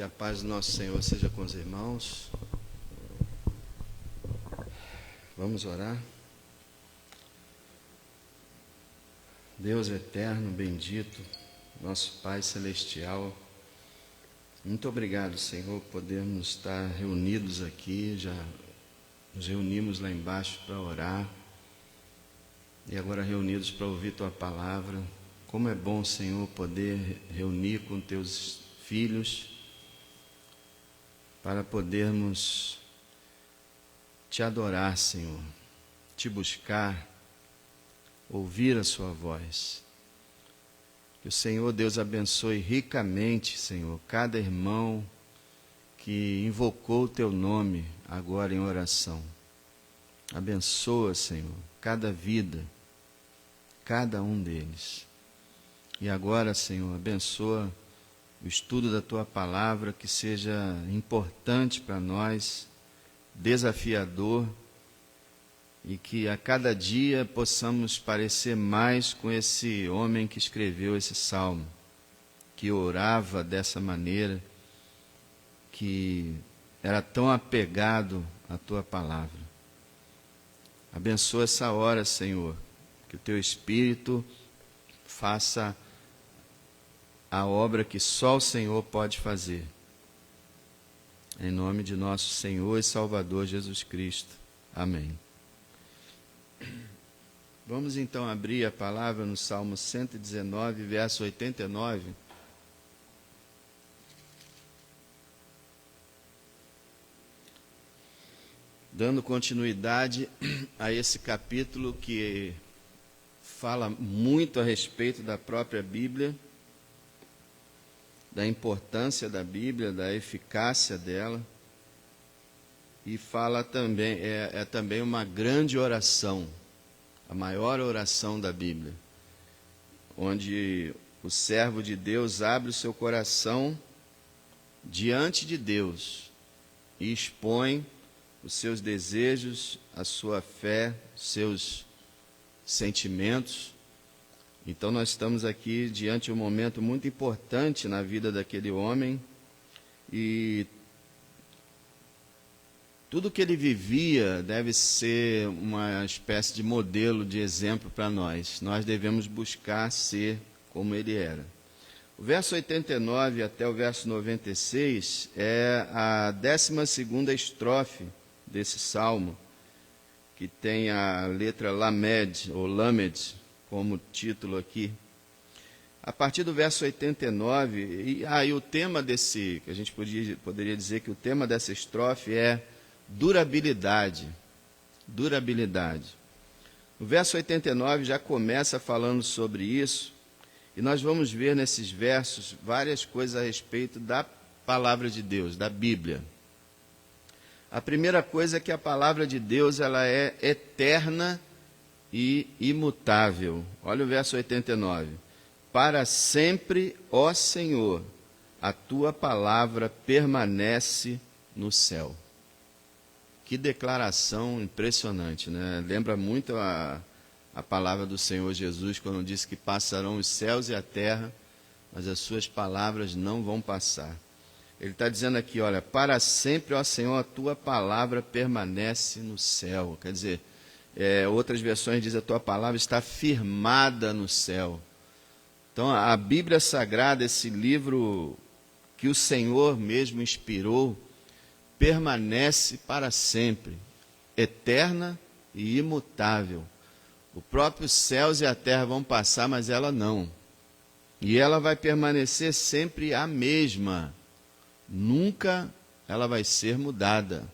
Que a paz do nosso Senhor seja com os irmãos. Vamos orar. Deus eterno, bendito, nosso Pai celestial, muito obrigado, Senhor, por podermos estar reunidos aqui. Já nos reunimos lá embaixo para orar e agora reunidos para ouvir Tua palavra. Como é bom, Senhor, poder reunir com Teus filhos para podermos Te adorar, Senhor, Te buscar, ouvir a Sua voz. Que o Senhor Deus abençoe ricamente, Senhor, cada irmão que invocou o Teu nome agora em oração. Abençoa, Senhor, cada vida, cada um deles. E agora, Senhor, abençoa o estudo da Tua palavra, que seja importante para nós, desafiador, e que a cada dia possamos parecer mais com esse homem que escreveu esse salmo, que orava dessa maneira, que era tão apegado à Tua palavra. Abençoa essa hora, Senhor, que o Teu Espírito faça a obra que só o Senhor pode fazer. Em nome de nosso Senhor e Salvador Jesus Cristo. Amém. Vamos então abrir a palavra no Salmo 119, verso 89. Dando continuidade a esse capítulo que fala muito a respeito da própria Bíblia, da importância da Bíblia, da eficácia dela, e fala também, é também uma grande oração, a maior oração da Bíblia, onde o servo de Deus abre o seu coração diante de Deus e expõe os seus desejos, a sua fé, seus sentimentos. Então nós estamos aqui diante de um momento muito importante na vida daquele homem, e tudo que ele vivia deve ser uma espécie de modelo, de exemplo para nós. Nós devemos buscar ser como ele era. O verso 89 até o verso 96 é a 12ª estrofe desse salmo, que tem a letra Lamed, ou Lamed, como título aqui. A partir do verso 89, e o tema desse, que a gente poderia dizer que o tema dessa estrofe é durabilidade. Durabilidade. O verso 89 já começa falando sobre isso, e nós vamos ver nesses versos várias coisas a respeito da palavra de Deus, da Bíblia. A primeira coisa é que a palavra de Deus ela é eterna e imutável. Olha o verso 89. Para sempre, ó Senhor, a Tua palavra permanece no céu. Que declaração impressionante, né? Lembra muito a palavra do Senhor Jesus, quando disse que passarão os céus e a terra, mas as Suas palavras não vão passar. Ele está dizendo aqui, olha, para sempre, ó Senhor, a Tua palavra permanece no céu. Quer dizer, outras versões dizem a Tua palavra está firmada no céu. Então, a Bíblia Sagrada, esse livro que o Senhor mesmo inspirou, permanece para sempre, eterna e imutável. Os próprios céus e a terra vão passar, mas ela não. E ela vai permanecer sempre a mesma. Nunca ela vai ser mudada.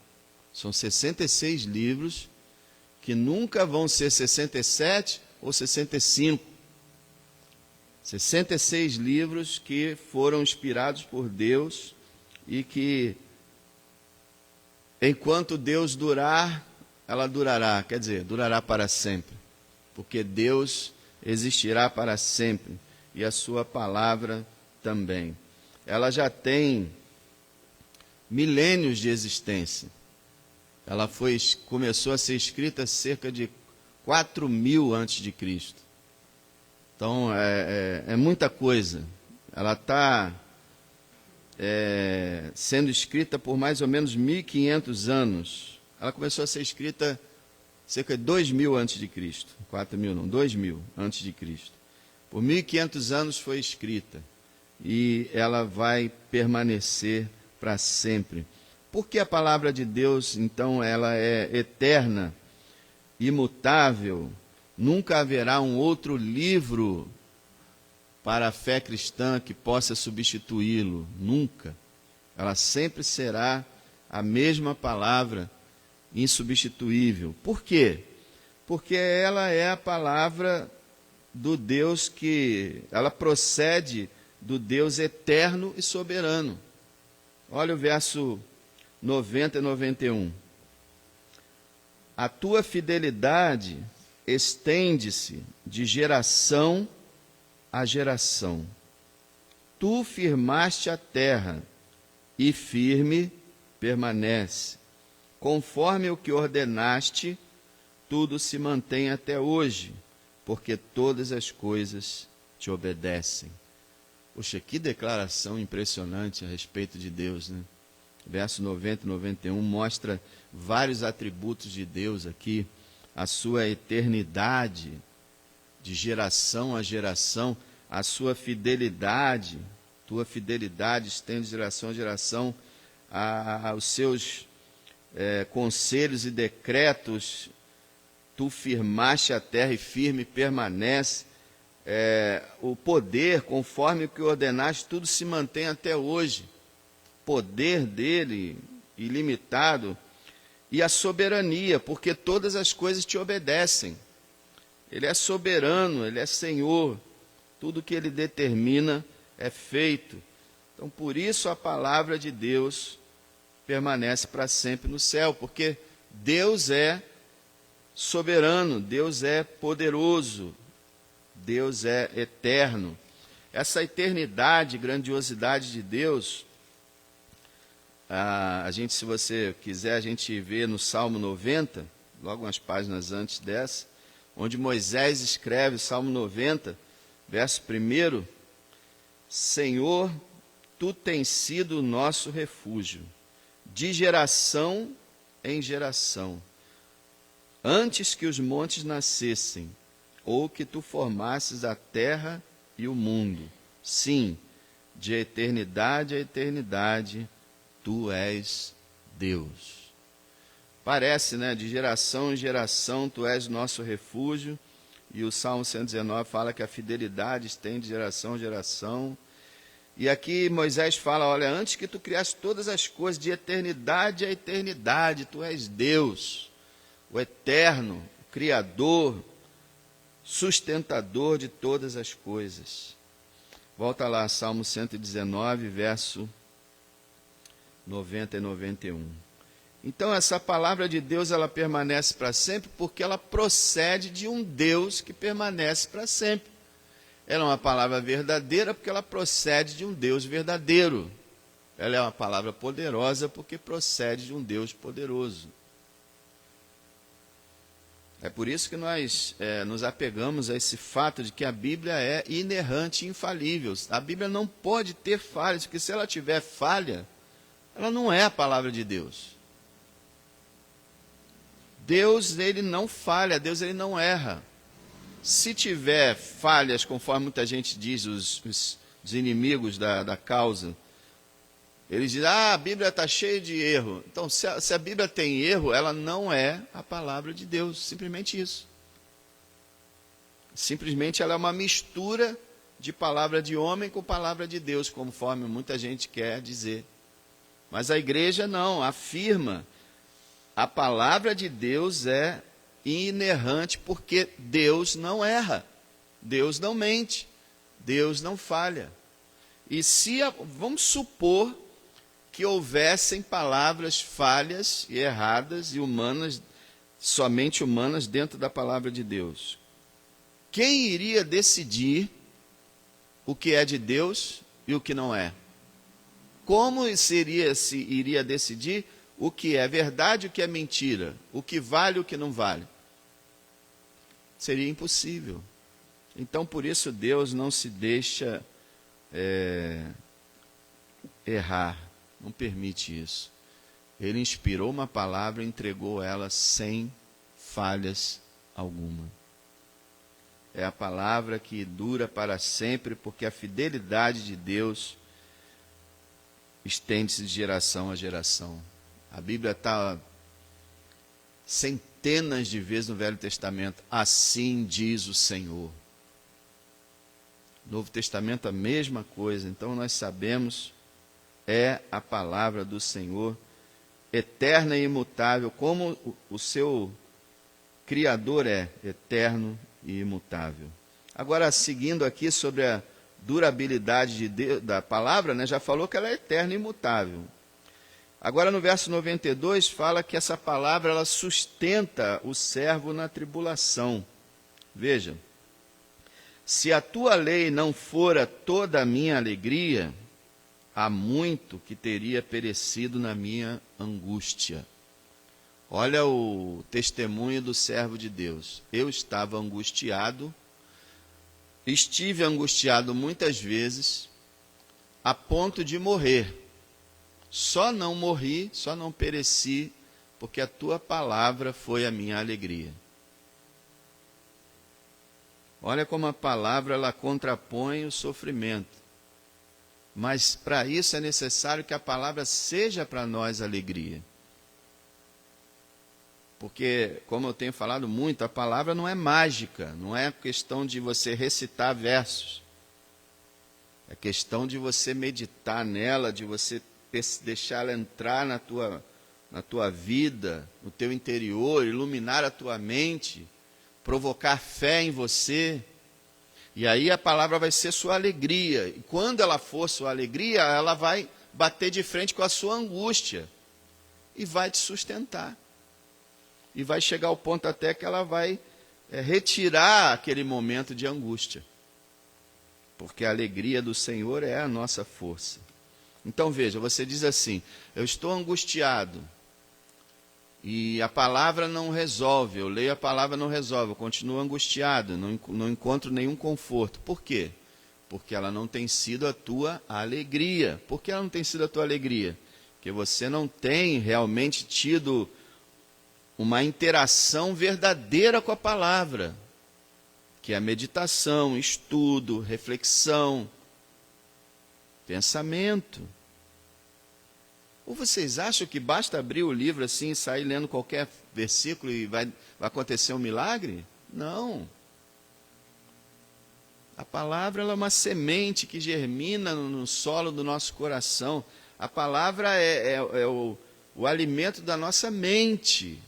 São 66 livros que nunca vão ser 67 ou 65. 66 livros que foram inspirados por Deus e que, enquanto Deus durar, ela durará, quer dizer, durará para sempre, porque Deus existirá para sempre e a Sua palavra também. Ela já tem milênios de existência. Ela começou a ser escrita cerca de 4.000 antes de Cristo. Então, é muita coisa. Ela está sendo escrita por mais ou menos 1.500 anos. Ela começou a ser escrita cerca de 2.000 antes de Cristo. 4.000 não, 2.000 antes de Cristo. Por 1.500 anos foi escrita. E ela vai permanecer para sempre. Porque a palavra de Deus, então, ela é eterna, imutável. Nunca haverá um outro livro para a fé cristã que possa substituí-lo. Nunca. Ela sempre será a mesma palavra, insubstituível. Por quê? Porque ela é a palavra do Deus ela procede do Deus eterno e soberano. Olha o verso 90 e 91. A tua fidelidade estende-se de geração a geração. Tu firmaste a terra e firme permanece. Conforme o que ordenaste, tudo se mantém até hoje, porque todas as coisas te obedecem. Poxa, que declaração impressionante a respeito de Deus, né? Verso 90 e 91 mostra vários atributos de Deus aqui, a sua eternidade, de geração a geração, a sua fidelidade, tua fidelidade estende de geração a geração, aos seus conselhos e decretos, tu firmaste a terra e firme permanece. O poder, conforme o que ordenaste, tudo se mantém até hoje. Poder dele, ilimitado, e a soberania, porque todas as coisas te obedecem. Ele é soberano, ele é Senhor. Tudo que ele determina é feito. Então, por isso a palavra de Deus permanece para sempre no céu, porque Deus é soberano, Deus é poderoso, Deus é eterno. Essa eternidade, grandiosidade de Deus, se você quiser, a gente vê no Salmo 90, logo umas páginas antes dessa, onde Moisés escreve, Salmo 90, verso 1, Senhor, tu tens sido o nosso refúgio, de geração em geração. Antes que os montes nascessem, ou que tu formasses a terra e o mundo. Sim, de eternidade a eternidade, tu és Deus. Parece, né? De geração em geração, tu és nosso refúgio. E o Salmo 119 fala que a fidelidade estende de geração a geração. E aqui Moisés fala, olha, antes que tu criaste todas as coisas, de eternidade a eternidade, tu és Deus, o eterno, o Criador, sustentador de todas as coisas. Volta lá, Salmo 119, verso 90 e 91. Então, essa palavra de Deus, ela permanece para sempre, porque ela procede de um Deus que permanece para sempre. Ela é uma palavra verdadeira, porque ela procede de um Deus verdadeiro. Ela é uma palavra poderosa, porque procede de um Deus poderoso. É por isso que nós nos apegamos a esse fato de que a Bíblia é inerrante e infalível. A Bíblia não pode ter falhas, porque se ela tiver falha, ela não é a palavra de Deus. Deus, ele não falha, Deus, ele não erra. Se tiver falhas, conforme muita gente diz, os inimigos da causa, eles dizem, a Bíblia está cheia de erro. Então, se a Bíblia tem erro, ela não é a palavra de Deus, simplesmente isso. Simplesmente ela é uma mistura de palavra de homem com palavra de Deus, conforme muita gente quer dizer. Mas a igreja não, afirma, a palavra de Deus é inerrante, porque Deus não erra, Deus não mente, Deus não falha. E vamos supor que houvessem palavras falhas e erradas e humanas, somente humanas, dentro da palavra de Deus. Quem iria decidir o que é de Deus e o que não é? Como se iria decidir o que é verdade e o que é mentira? O que vale e o que não vale? Seria impossível. Então, por isso, Deus não se deixa errar, não permite isso. Ele inspirou uma palavra e entregou ela sem falhas alguma. É a palavra que dura para sempre, porque a fidelidade de Deus estende-se de geração a geração. A Bíblia está centenas de vezes no Velho Testamento, assim diz o Senhor. Novo Testamento a mesma coisa, então nós sabemos, é a palavra do Senhor, eterna e imutável, como o seu Criador é eterno e imutável. Agora, seguindo aqui sobre a durabilidade de Deus, da palavra, né, já falou que ela é eterna e imutável. Agora, no verso 92, fala que essa palavra ela sustenta o servo na tribulação. Veja, se a tua lei não fora toda a minha alegria, há muito que teria perecido na minha angústia. Olha o testemunho do servo de Deus. Eu estava angustiado, estive angustiado muitas vezes, a ponto de morrer. Só não morri, só não pereci, porque a tua palavra foi a minha alegria. Olha como a palavra ela contrapõe o sofrimento. Mas para isso é necessário que a palavra seja para nós alegria. Porque, como eu tenho falado muito, a palavra não é mágica, não é questão de você recitar versos. É questão de você meditar nela, de você deixar ela entrar na tua vida, no teu interior, iluminar a tua mente, provocar fé em você. E aí a palavra vai ser sua alegria. E quando ela for sua alegria, ela vai bater de frente com a sua angústia e vai te sustentar. E vai chegar ao ponto até que ela vai retirar aquele momento de angústia. Porque a alegria do Senhor é a nossa força. Então veja, você diz assim, eu estou angustiado, e a palavra não resolve, eu leio a palavra não resolve, eu continuo angustiado, não encontro nenhum conforto. Por quê? Porque ela não tem sido a tua alegria. Por que ela não tem sido a tua alegria? Porque você não tem realmente tido uma interação verdadeira com a palavra, que é a meditação, estudo, reflexão, pensamento. Ou vocês acham que basta abrir o livro assim e sair lendo qualquer versículo e vai acontecer um milagre? Não. A palavra ela é uma semente que germina no solo do nosso coração. A palavra é o alimento da nossa mente.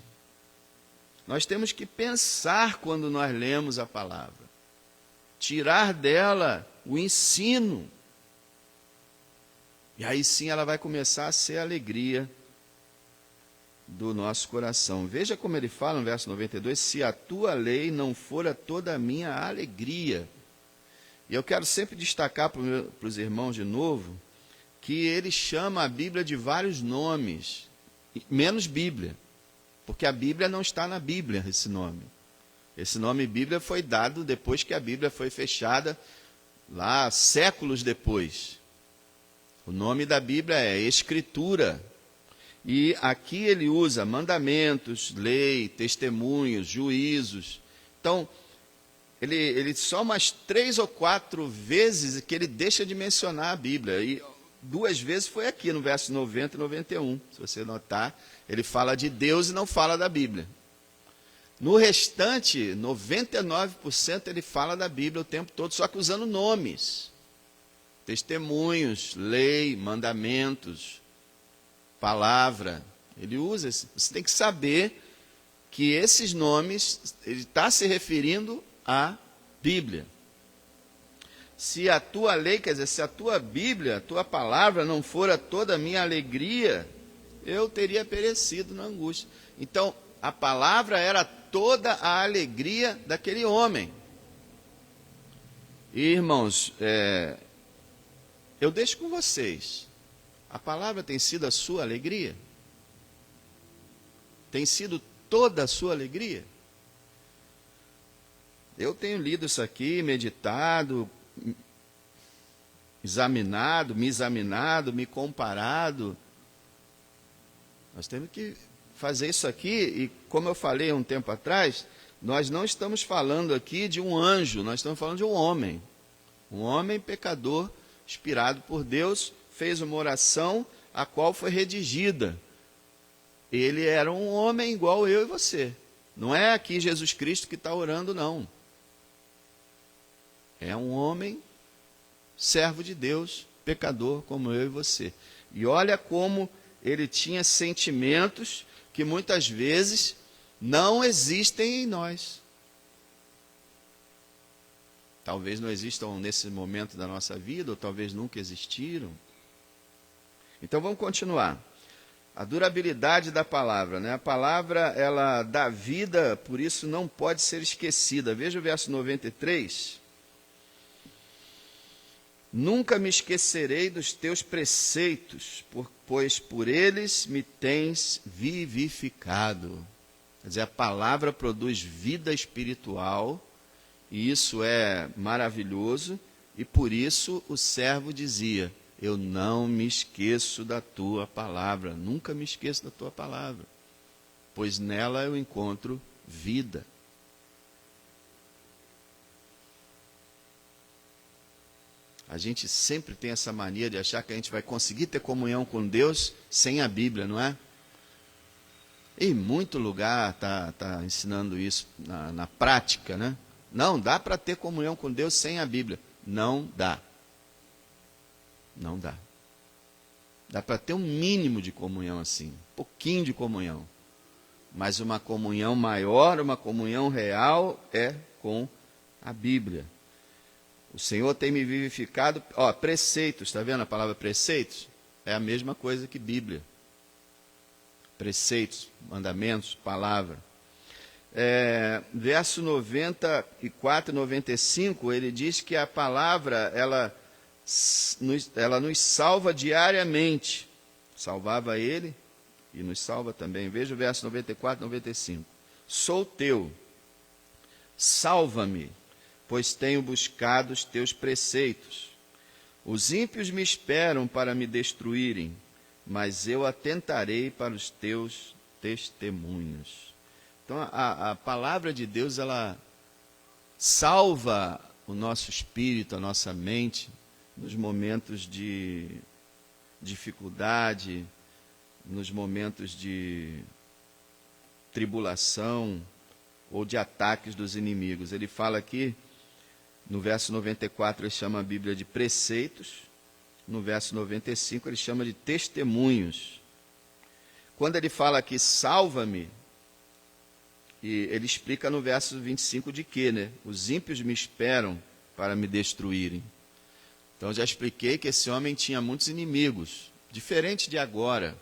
Nós temos que pensar quando nós lemos a palavra. Tirar dela o ensino. E aí sim ela vai começar a ser a alegria do nosso coração. Veja como ele fala no verso 92, se a tua lei não fora toda a minha alegria. E eu quero sempre destacar para os irmãos de novo, que ele chama a Bíblia de vários nomes, menos Bíblia. Porque a Bíblia não está na Bíblia, esse nome. Esse nome Bíblia foi dado depois que a Bíblia foi fechada, lá séculos depois. O nome da Bíblia é Escritura. E aqui ele usa mandamentos, lei, testemunhos, juízos. Então, ele só umas 3 ou 4 vezes que ele deixa de mencionar a Bíblia. E 2 vezes foi aqui, no verso 90 e 91. Se você notar, ele fala de Deus e não fala da Bíblia. No restante, 99% ele fala da Bíblia o tempo todo, só que usando nomes. Testemunhos, lei, mandamentos, palavra. Ele usa, você tem que saber que esses nomes, ele está se referindo à Bíblia. Se a tua lei, quer dizer, se a tua Bíblia, a tua palavra não fora toda a minha alegria, eu teria perecido na angústia. Então, a palavra era toda a alegria daquele homem. E, irmãos, eu deixo com vocês. A palavra tem sido a sua alegria? Tem sido toda a sua alegria? Eu tenho lido isso aqui, meditado, me examinado, me comparado. Nós temos que fazer isso aqui, e como eu falei um tempo atrás, nós não estamos falando aqui de um anjo, nós estamos falando de um homem. Um homem pecador, inspirado por Deus, fez uma oração a qual foi redigida. Ele era um homem igual eu e você. Não é aqui Jesus Cristo que está orando, não. É um homem, servo de Deus, pecador como eu e você. E olha como ele tinha sentimentos que muitas vezes não existem em nós. Talvez não existam nesse momento da nossa vida, ou talvez nunca existiram. Então vamos continuar. A durabilidade da palavra, né? A palavra, ela dá vida, por isso não pode ser esquecida. Veja o verso 93. Nunca me esquecerei dos teus preceitos, pois por eles me tens vivificado. Quer dizer, a palavra produz vida espiritual, e isso é maravilhoso, e por isso o servo dizia: eu não me esqueço da tua palavra, nunca me esqueço da tua palavra, pois nela eu encontro vida. A gente sempre tem essa mania de achar que a gente vai conseguir ter comunhão com Deus sem a Bíblia, não é? Em muito lugar está ensinando isso na prática, né? Não, dá para ter comunhão com Deus sem a Bíblia. Não dá. Não dá. Dá para ter um mínimo de comunhão assim, um pouquinho de comunhão. Mas uma comunhão maior, uma comunhão real é com a Bíblia. O Senhor tem me vivificado, preceitos, está vendo a palavra preceitos? É a mesma coisa que Bíblia. Preceitos, mandamentos, palavra. Verso 94 e 95, ele diz que a palavra, ela nos salva diariamente. Salvava ele e nos salva também. Veja o verso 94 e 95. Sou teu, salva-me, pois tenho buscado os teus preceitos. Os ímpios me esperam para me destruírem, mas eu atentarei para os teus testemunhos. Então, a palavra de Deus, ela salva o nosso espírito, a nossa mente, nos momentos de dificuldade, nos momentos de tribulação ou de ataques dos inimigos. Ele fala aqui, no verso 94, ele chama a Bíblia de preceitos. No verso 95, ele chama de testemunhos. Quando ele fala aqui, salva-me, e ele explica no verso 25 de quê, né? Os ímpios me esperam para me destruírem. Então, já expliquei que esse homem tinha muitos inimigos, diferente de agora.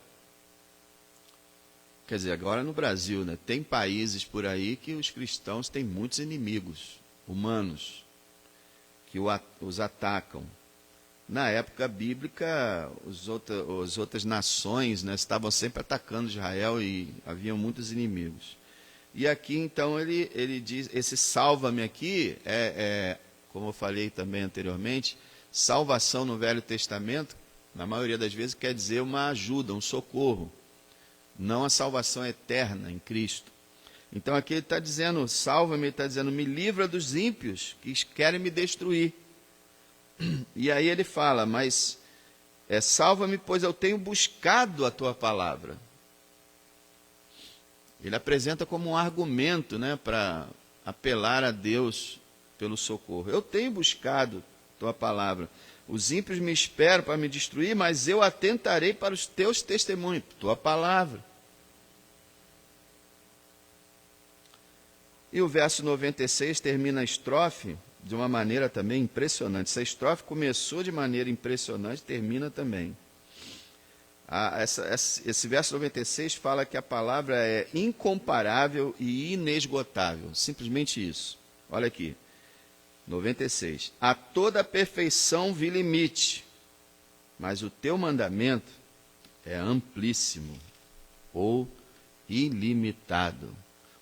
Quer dizer, agora no Brasil, né? Tem países por aí que os cristãos têm muitos inimigos humanos, que os atacam. Na época bíblica, as outras nações, né, estavam sempre atacando Israel e haviam muitos inimigos. E aqui, então, ele diz, esse salva-me aqui, como eu falei também anteriormente, salvação no Velho Testamento, na maioria das vezes, quer dizer uma ajuda, um socorro, não a salvação eterna em Cristo. Então aqui ele está dizendo, salva-me, ele está dizendo, me livra dos ímpios que querem me destruir. E aí ele fala, mas salva-me, pois eu tenho buscado a tua palavra. Ele apresenta como um argumento, né, para apelar a Deus pelo socorro. Eu tenho buscado a tua palavra. Os ímpios me esperam para me destruir, mas eu atentarei para os teus testemunhos, tua palavra. E o verso 96 termina a estrofe de uma maneira também impressionante. Essa estrofe começou de maneira impressionante, termina também. Esse verso 96 fala que a palavra é incomparável e inesgotável. Simplesmente isso. Olha aqui. 96. A toda perfeição vi limite, mas o teu mandamento é amplíssimo ou ilimitado.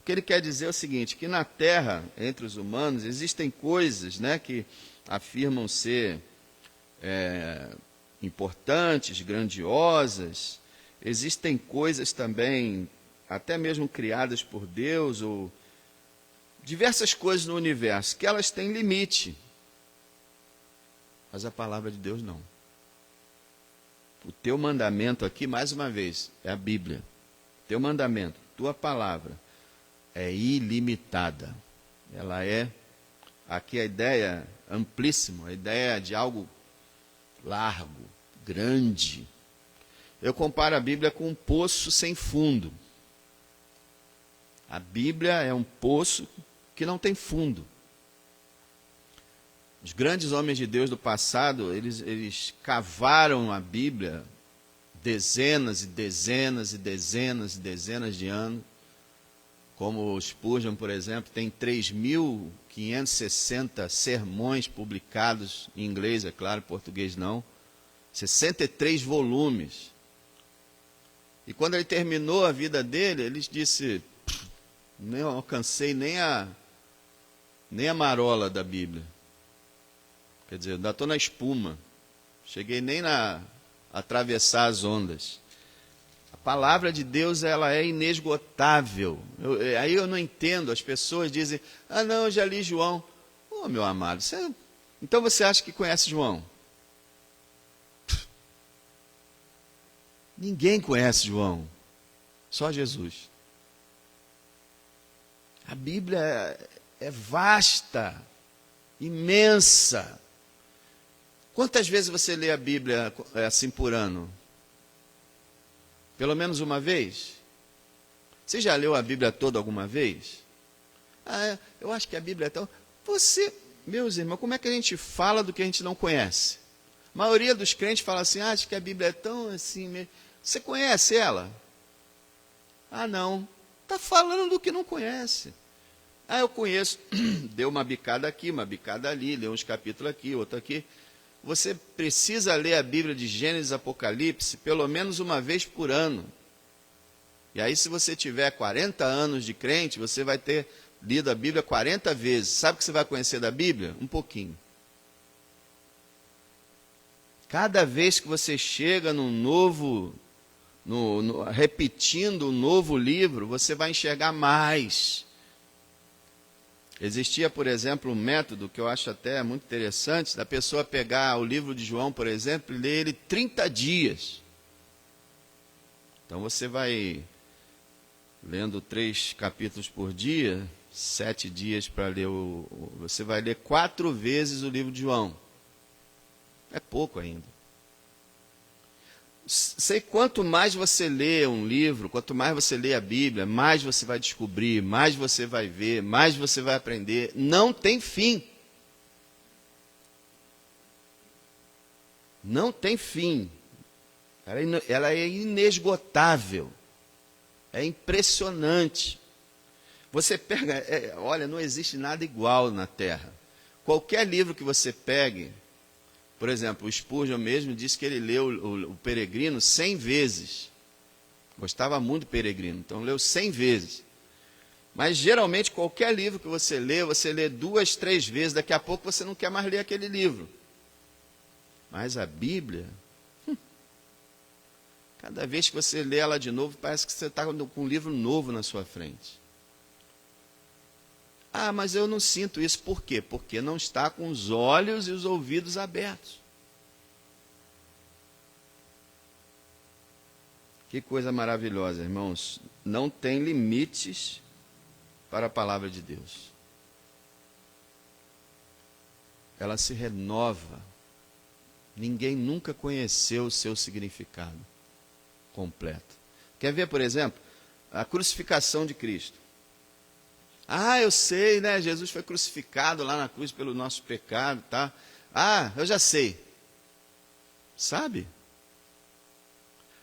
O que ele quer dizer é o seguinte, que na terra, entre os humanos, existem coisas, né, que afirmam ser importantes, grandiosas. Existem coisas também, até mesmo criadas por Deus, ou diversas coisas no universo, que elas têm limite. Mas a palavra de Deus não. O teu mandamento aqui, mais uma vez, é a Bíblia. Teu mandamento, tua palavra, é ilimitada. Ela é, aqui a ideia amplíssima, a ideia de algo largo, grande. Eu comparo a Bíblia com um poço sem fundo. A Bíblia é um poço que não tem fundo. Os grandes homens de Deus do passado, eles cavaram a Bíblia dezenas e dezenas e dezenas e dezenas de anos. Como o Spurgeon, por exemplo, tem 3.560 sermões publicados em inglês, é claro, em português não. 63 volumes. E quando ele terminou a vida dele, ele disse: não alcancei nem a marola da Bíblia. Quer dizer, ainda estou na espuma. Cheguei nem a atravessar as ondas. A palavra de Deus, ela é inesgotável. Aí eu não entendo, as pessoas dizem: ah não, eu já li João. Oh, meu amado, então você acha que conhece João? Ninguém conhece João, só Jesus. A Bíblia é vasta, imensa. Quantas vezes você lê a Bíblia assim por ano? Pelo menos uma vez? Você já leu a Bíblia toda alguma vez? Ah, eu acho que a Bíblia é tão... Meus irmãos, como é que a gente fala do que a gente não conhece? A maioria dos crentes fala assim: acho que a Bíblia é tão assim... Você conhece ela? Ah, não. Está falando do que não conhece. Ah, eu conheço. Deu uma bicada aqui, uma bicada ali, leu uns capítulos aqui, outro aqui. Você precisa ler a Bíblia de Gênesis e Apocalipse pelo menos uma vez por ano. E aí, se você tiver 40 anos de crente, você vai ter lido a Bíblia 40 vezes. Sabe o que você vai conhecer da Bíblia? Um pouquinho. Cada vez que você chega num novo... repetindo um novo livro, você vai enxergar mais. Existia, por exemplo, um método que eu acho até muito interessante, da pessoa pegar o livro de João, por exemplo, e ler ele 30 dias. Então você vai lendo 3 capítulos por dia, 7 dias para ler você vai ler 4 vezes o livro de João. É pouco ainda. Sei, quanto mais você lê um livro, quanto mais você lê a Bíblia, mais você vai descobrir, mais você vai ver, mais você vai aprender. Não tem fim. Não tem fim. Ela é inesgotável. É impressionante. Você pega, olha, não existe nada igual na Terra. Qualquer livro que você pegue, por exemplo, o Spurgeon mesmo disse que ele leu o Peregrino 100 vezes. Gostava muito do Peregrino, então leu 100 vezes. Mas geralmente qualquer livro que você lê 2, 3 vezes, daqui a pouco você não quer mais ler aquele livro. Mas a Bíblia, cada vez que você lê ela de novo, parece que você está com um livro novo na sua frente. Ah, mas eu não sinto isso. Por quê? Porque não está com os olhos e os ouvidos abertos. Que coisa maravilhosa, irmãos. Não tem limites para a palavra de Deus. Ela se renova. Ninguém nunca conheceu o seu significado completo. Quer ver, por exemplo, a crucificação de Cristo? Ah, eu sei, né? Jesus foi crucificado lá na cruz pelo nosso pecado, tá? Ah, eu já sei. Sabe?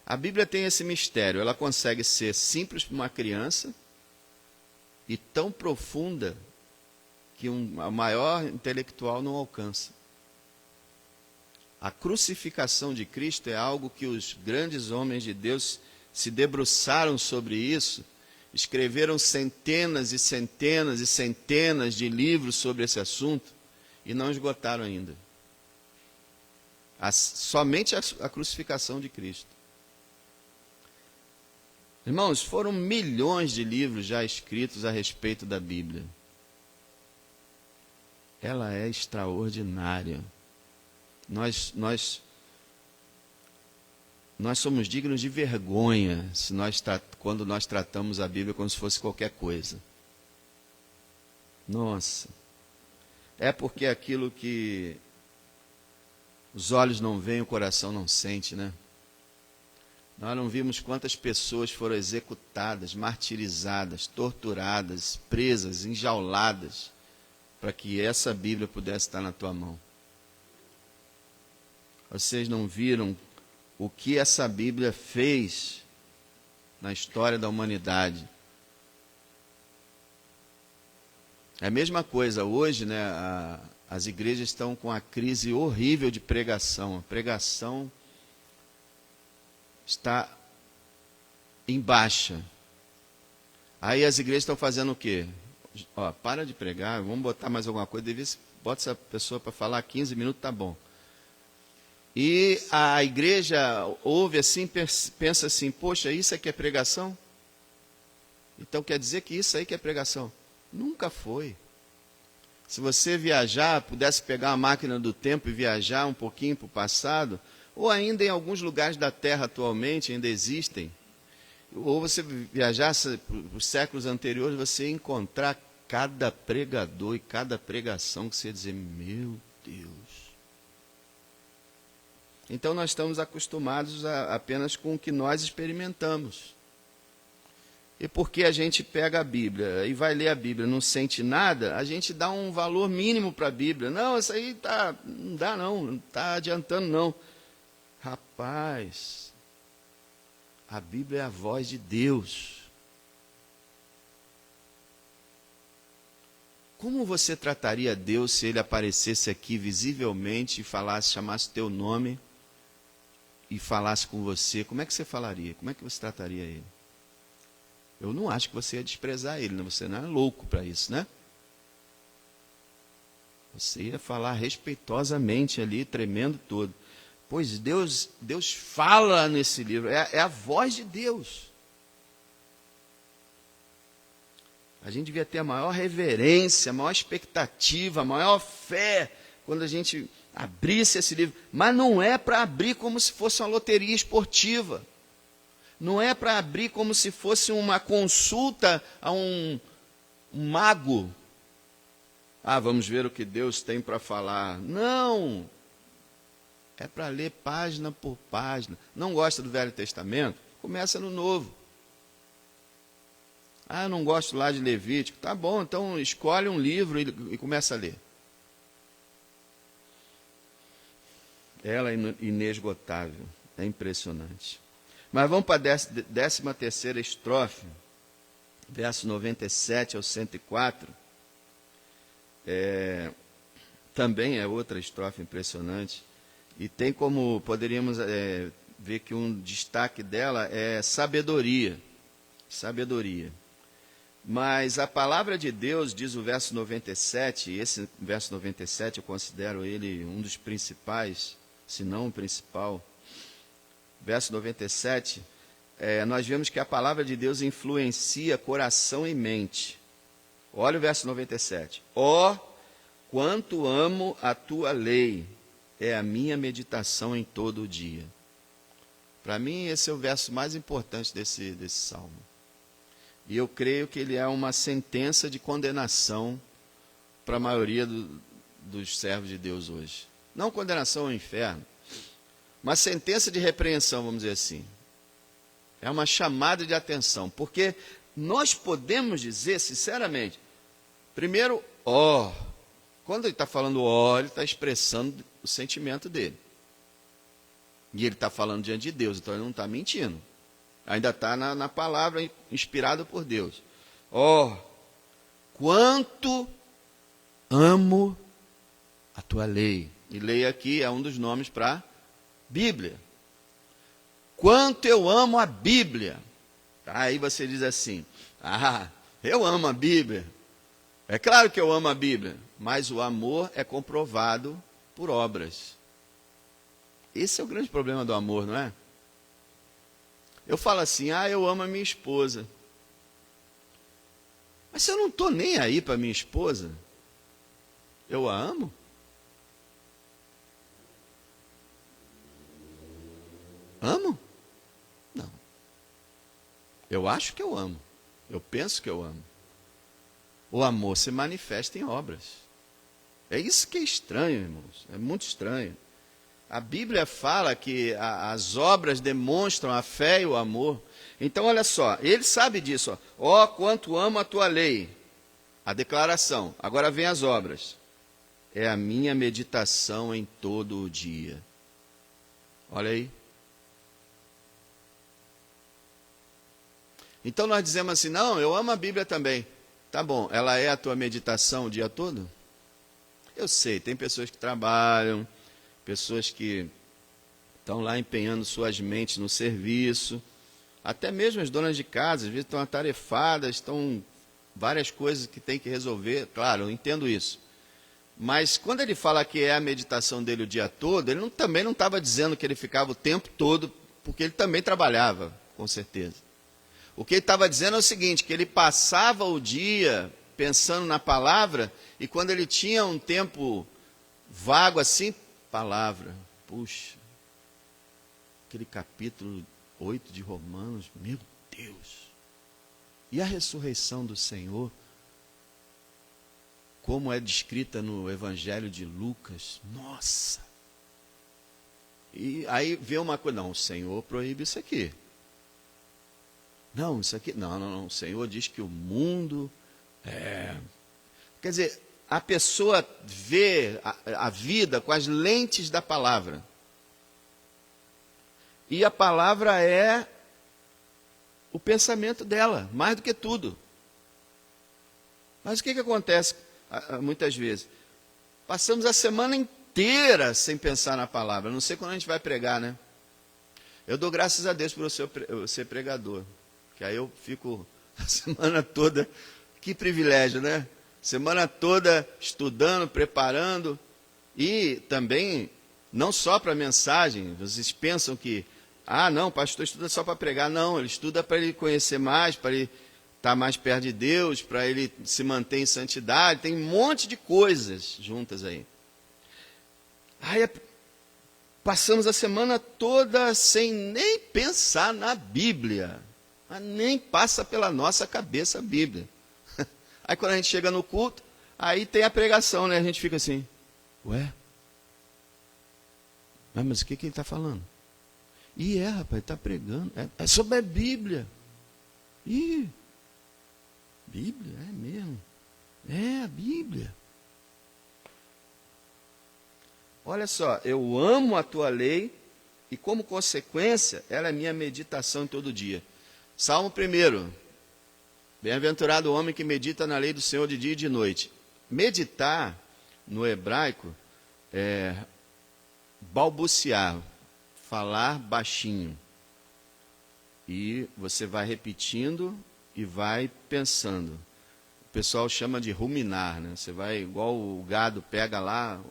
A Bíblia tem esse mistério. Ela consegue ser simples para uma criança e tão profunda que a maior intelectual não alcança. A crucificação de Cristo é algo que os grandes homens de Deus se debruçaram sobre isso, escreveram centenas e centenas e centenas de livros sobre esse assunto e não esgotaram ainda. somente a crucificação de Cristo. Irmãos, foram milhões de livros já escritos a respeito da Bíblia. Ela é extraordinária. Nós somos dignos de vergonha quando nós tratamos a Bíblia como se fosse qualquer coisa. Nossa, é porque aquilo que os olhos não veem, o coração não sente, né? Nós não vimos quantas pessoas foram executadas, martirizadas, torturadas, presas, enjauladas, para que essa Bíblia pudesse estar na tua mão. Vocês não viram o que essa Bíblia fez na história da humanidade? É a mesma coisa, hoje, né, as igrejas estão com a crise horrível de pregação. A pregação está em baixa. Aí as igrejas estão fazendo o quê? Ó, para de pregar, vamos botar mais alguma coisa, bota essa pessoa para falar 15 minutos, tá bom. E a igreja ouve assim, pensa assim, poxa, isso aqui é pregação? Então quer dizer que isso aí que é pregação? Nunca foi. Se você viajar, pudesse pegar a máquina do tempo e viajar um pouquinho para o passado, ou ainda em alguns lugares da Terra atualmente ainda existem, ou você viajasse para os séculos anteriores, você ia encontrar cada pregador e cada pregação que você ia dizer, meu Deus. Então nós estamos acostumados apenas com o que nós experimentamos. E porque a gente pega a Bíblia e vai ler a Bíblia, não sente nada, a gente dá um valor mínimo para a Bíblia. Não, isso aí não dá não está adiantando não. Rapaz, a Bíblia é a voz de Deus. Como você trataria Deus se Ele aparecesse aqui visivelmente e chamasse teu nome e falasse com você? Como é que você falaria? Como é que você trataria Ele? Eu não acho que você ia desprezar Ele, né? Você não é louco para isso, né? Você ia falar respeitosamente ali, tremendo todo. Pois Deus fala nesse livro, é a voz de Deus. A gente devia ter a maior reverência, a maior expectativa, a maior fé, quando a gente abrisse esse livro. Mas não é para abrir como se fosse uma loteria esportiva. Não é para abrir como se fosse uma consulta a um mago. Vamos ver o que Deus tem para falar. Não! É para ler página por página. Não gosta do Velho Testamento? Começa no Novo. Não gosto lá de Levítico. Tá bom, então escolhe um livro e começa a ler. Ela é inesgotável. É impressionante. Mas vamos para a 13ª estrofe, verso 97 ao 104. Também é outra estrofe impressionante. E tem como, poderíamos ver que um destaque dela é sabedoria. Sabedoria. Mas a palavra de Deus, diz o verso 97, esse verso 97 eu considero ele um dos principais, se não o principal. Verso 97, nós vemos que a palavra de Deus influencia coração e mente. Olha o verso 97. Quanto amo a tua lei, é a minha meditação em todo o dia. Para mim, esse é o verso mais importante desse salmo. E eu creio que ele é uma sentença de condenação para a maioria dos servos de Deus hoje. Não condenação ao inferno, mas sentença de repreensão, vamos dizer assim. É uma chamada de atenção, porque nós podemos dizer, sinceramente, primeiro, quando ele está falando ele está expressando o sentimento dele. E ele está falando diante de Deus, então ele não está mentindo. Ainda está na palavra inspirada por Deus. Quanto amo a tua lei. E lei aqui é um dos nomes para Bíblia. Quanto eu amo a Bíblia. Aí você diz assim, eu amo a Bíblia. É claro que eu amo a Bíblia, mas o amor é comprovado por obras. Esse é o grande problema do amor, não é? Eu falo assim, eu amo a minha esposa. Mas se eu não estou nem aí para minha esposa, eu a amo? Amo? Não. Eu acho que eu amo. Eu penso que eu amo. O amor se manifesta em obras. É isso que é estranho, irmãos. É muito estranho. A Bíblia fala que as obras demonstram a fé e o amor. Então, olha só, ele sabe disso. Ó, quanto amo a tua lei. A declaração. Agora vem as obras. É a minha meditação em todo o dia. Olha aí. Então nós dizemos assim, não, eu amo a Bíblia também. Tá bom, ela é a tua meditação o dia todo? Eu sei, tem pessoas que trabalham, pessoas que estão lá empenhando suas mentes no serviço, até mesmo as donas de casa, às vezes estão atarefadas, estão várias coisas que tem que resolver, claro, eu entendo isso. Mas quando ele fala que é a meditação dele o dia todo, ele também não estava dizendo que ele ficava o tempo todo, porque ele também trabalhava, com certeza. O que ele estava dizendo é o seguinte, que ele passava o dia pensando na palavra, e quando ele tinha um tempo vago assim, palavra, puxa, aquele capítulo 8 de Romanos, meu Deus, e a ressurreição do Senhor, como é descrita no Evangelho de Lucas, nossa, e aí vê uma coisa, não, o Senhor proíbe isso aqui. Não, isso aqui, não, o Senhor diz que o mundo Quer dizer, a pessoa vê a vida com as lentes da palavra. E a palavra é o pensamento dela, mais do que tudo. Mas o que acontece muitas vezes? Passamos a semana inteira sem pensar na palavra. Não sei quando a gente vai pregar, né? Eu dou graças a Deus por eu ser pregador. Que aí eu fico a semana toda, que privilégio, né? Semana toda estudando, preparando, e também, não só para a mensagem, vocês pensam que, não, o pastor estuda só para pregar, não, ele estuda para ele conhecer mais, para ele estar mais perto de Deus, para ele se manter em santidade, tem um monte de coisas juntas aí. Aí passamos a semana toda sem nem pensar na Bíblia. Mas nem passa pela nossa cabeça a Bíblia. Aí quando a gente chega no culto, aí tem a pregação, né? A gente fica assim, ué? Mas o que ele está falando? Rapaz, ele está pregando. É sobre a Bíblia. Bíblia? É mesmo. É a Bíblia. Olha só, eu amo a tua lei e como consequência, ela é minha meditação em todo dia. Salmo 1. Bem-aventurado o homem que medita na lei do Senhor de dia e de noite. Meditar, no hebraico, é balbuciar, falar baixinho. E você vai repetindo e vai pensando. O pessoal chama de ruminar, né? Você vai, igual o gado pega lá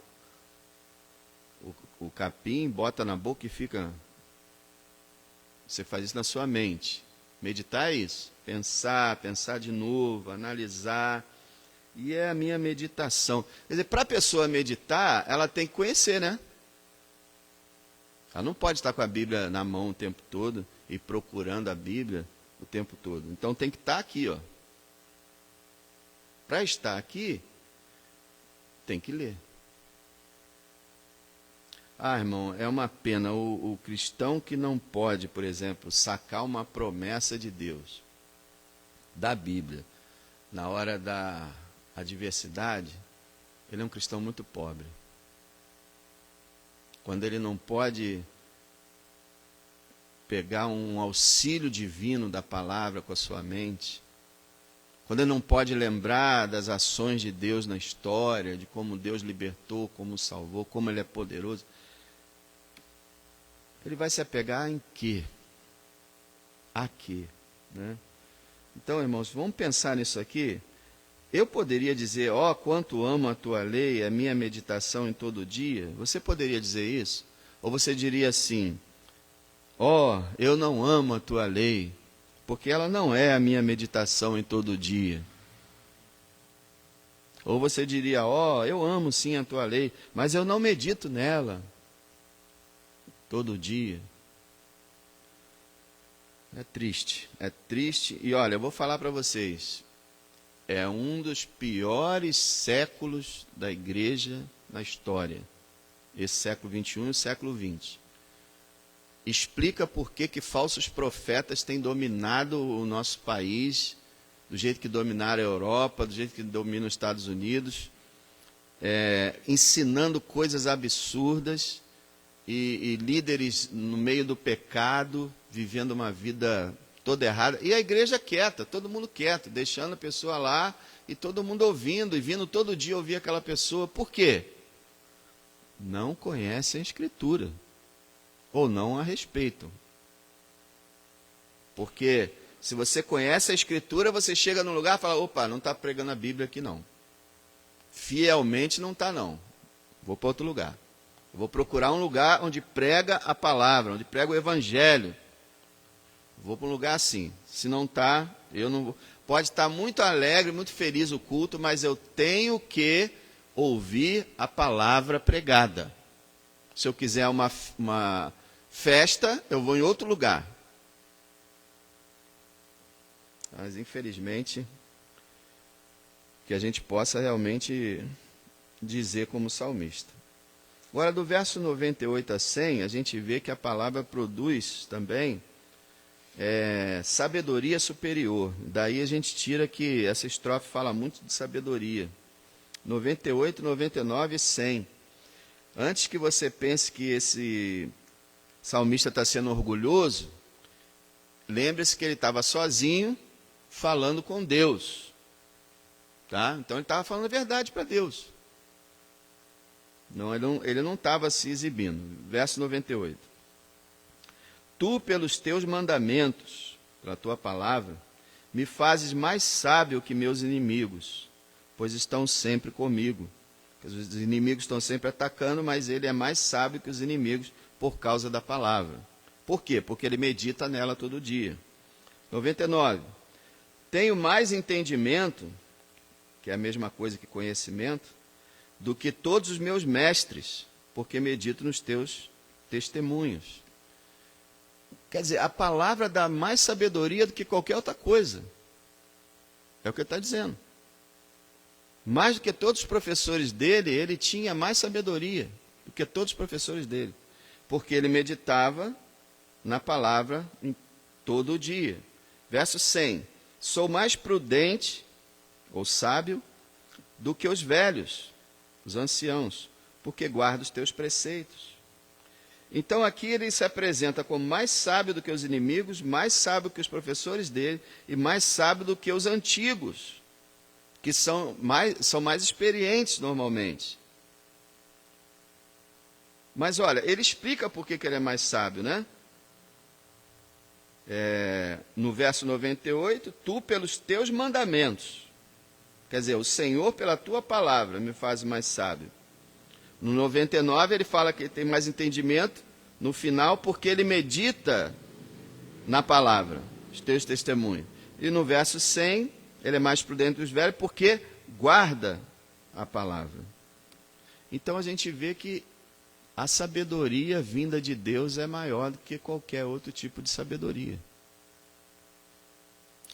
o capim, bota na boca e fica... Você faz isso na sua mente. Meditar é isso, pensar de novo, analisar, e é a minha meditação. Quer dizer, para a pessoa meditar, ela tem que conhecer, né? Ela não pode estar com a Bíblia na mão o tempo todo e procurando a Bíblia o tempo todo. Então tem que estar aqui, ó. Para estar aqui, tem que ler. Irmão, é uma pena o cristão que não pode, por exemplo, sacar uma promessa de Deus, da Bíblia, na hora da adversidade, ele é um cristão muito pobre. Quando ele não pode pegar um auxílio divino da palavra com a sua mente, quando ele não pode lembrar das ações de Deus na história, de como Deus libertou, como salvou, como Ele é poderoso, ele vai se apegar em quê? A quê? Né? Então, irmãos, vamos pensar nisso aqui. Eu poderia dizer, quanto amo a tua lei, a minha meditação em todo dia. Você poderia dizer isso? Ou você diria assim: ó, eu não amo a tua lei, porque ela não é a minha meditação em todo dia. Ou você diria: ó, eu amo sim a tua lei, mas eu não medito nela todo dia. É triste. E olha, eu vou falar para vocês, é um dos piores séculos da igreja na história. Esse século 21 e o século 20. Explica por que falsos profetas têm dominado o nosso país, do jeito que dominaram a Europa, do jeito que dominam os Estados Unidos, ensinando coisas absurdas, e líderes no meio do pecado, vivendo uma vida toda errada, e a igreja quieta, todo mundo quieto, deixando a pessoa lá, e todo mundo ouvindo, e vindo todo dia ouvir aquela pessoa. Por quê? Não conhecem a Escritura, ou não a respeitam. Porque se você conhece a Escritura, você chega num lugar e fala: opa, não está pregando a Bíblia aqui não. Fielmente não está não. Vou para outro lugar. Eu vou procurar um lugar onde prega a palavra, onde prega o Evangelho. Vou para um lugar assim. Se não está, eu não vou. Pode estar muito alegre, muito feliz o culto, mas eu tenho que ouvir a palavra pregada. Se eu quiser uma festa, eu vou em outro lugar. Mas, infelizmente, que a gente possa realmente dizer como salmista. Agora, do verso 98 a 100, a gente vê que a palavra produz também sabedoria superior. Daí a gente tira que essa estrofe fala muito de sabedoria. 98, 99 e 100. Antes que você pense que esse salmista está sendo orgulhoso, lembre-se que ele estava sozinho, falando com Deus. Tá? Então ele estava falando a verdade para Deus. Não, ele não estava se exibindo. Verso 98. Tu, pelos teus mandamentos, pela tua palavra, me fazes mais sábio que meus inimigos, pois estão sempre comigo. Os inimigos estão sempre atacando, mas ele é mais sábio que os inimigos por causa da palavra. Por quê? Porque ele medita nela todo dia. 99. Tenho mais entendimento, que é a mesma coisa que conhecimento, do que todos os meus mestres, porque medito nos teus testemunhos. Quer dizer, a palavra dá mais sabedoria do que qualquer outra coisa. É o que ele está dizendo. Mais do que todos os professores dele, ele tinha mais sabedoria do que todos os professores dele. Porque ele meditava na palavra em todo o dia. Verso 100. Sou mais prudente, ou sábio, do que os velhos, os anciãos, porque guardo os teus preceitos. Então aqui ele se apresenta como mais sábio do que os inimigos, mais sábio que os professores dele e mais sábio do que os antigos, que são mais experientes normalmente. Mas olha, ele explica por que ele é mais sábio, né? No verso 98, tu pelos teus mandamentos. Quer dizer, o Senhor pela tua palavra me faz mais sábio. No 99 ele fala que ele tem mais entendimento, no final, porque ele medita na palavra, os teus testemunhos. E no verso 100, ele é mais prudente dos velhos, porque guarda a palavra. Então a gente vê que a sabedoria vinda de Deus é maior do que qualquer outro tipo de sabedoria.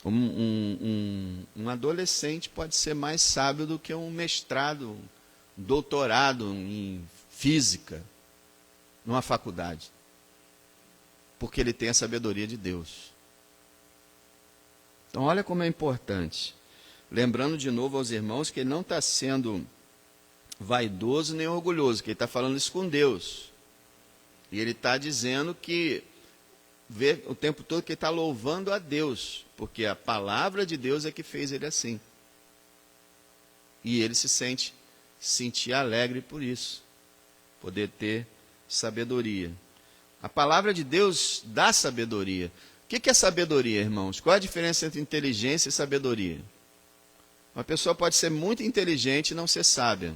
Um adolescente pode ser mais sábio do que um mestrado, um doutorado em física, numa faculdade. Porque ele tem a sabedoria de Deus. Então, olha como é importante. Lembrando de novo aos irmãos que ele não está sendo vaidoso nem orgulhoso, que ele está falando isso com Deus. E ele está dizendo que, vê o tempo todo que ele está louvando a Deus, porque a palavra de Deus é que fez ele assim. E ele se sentir alegre por isso, poder ter sabedoria. A palavra de Deus dá sabedoria. O que é sabedoria, irmãos? Qual é a diferença entre inteligência e sabedoria? Uma pessoa pode ser muito inteligente e não ser sábia.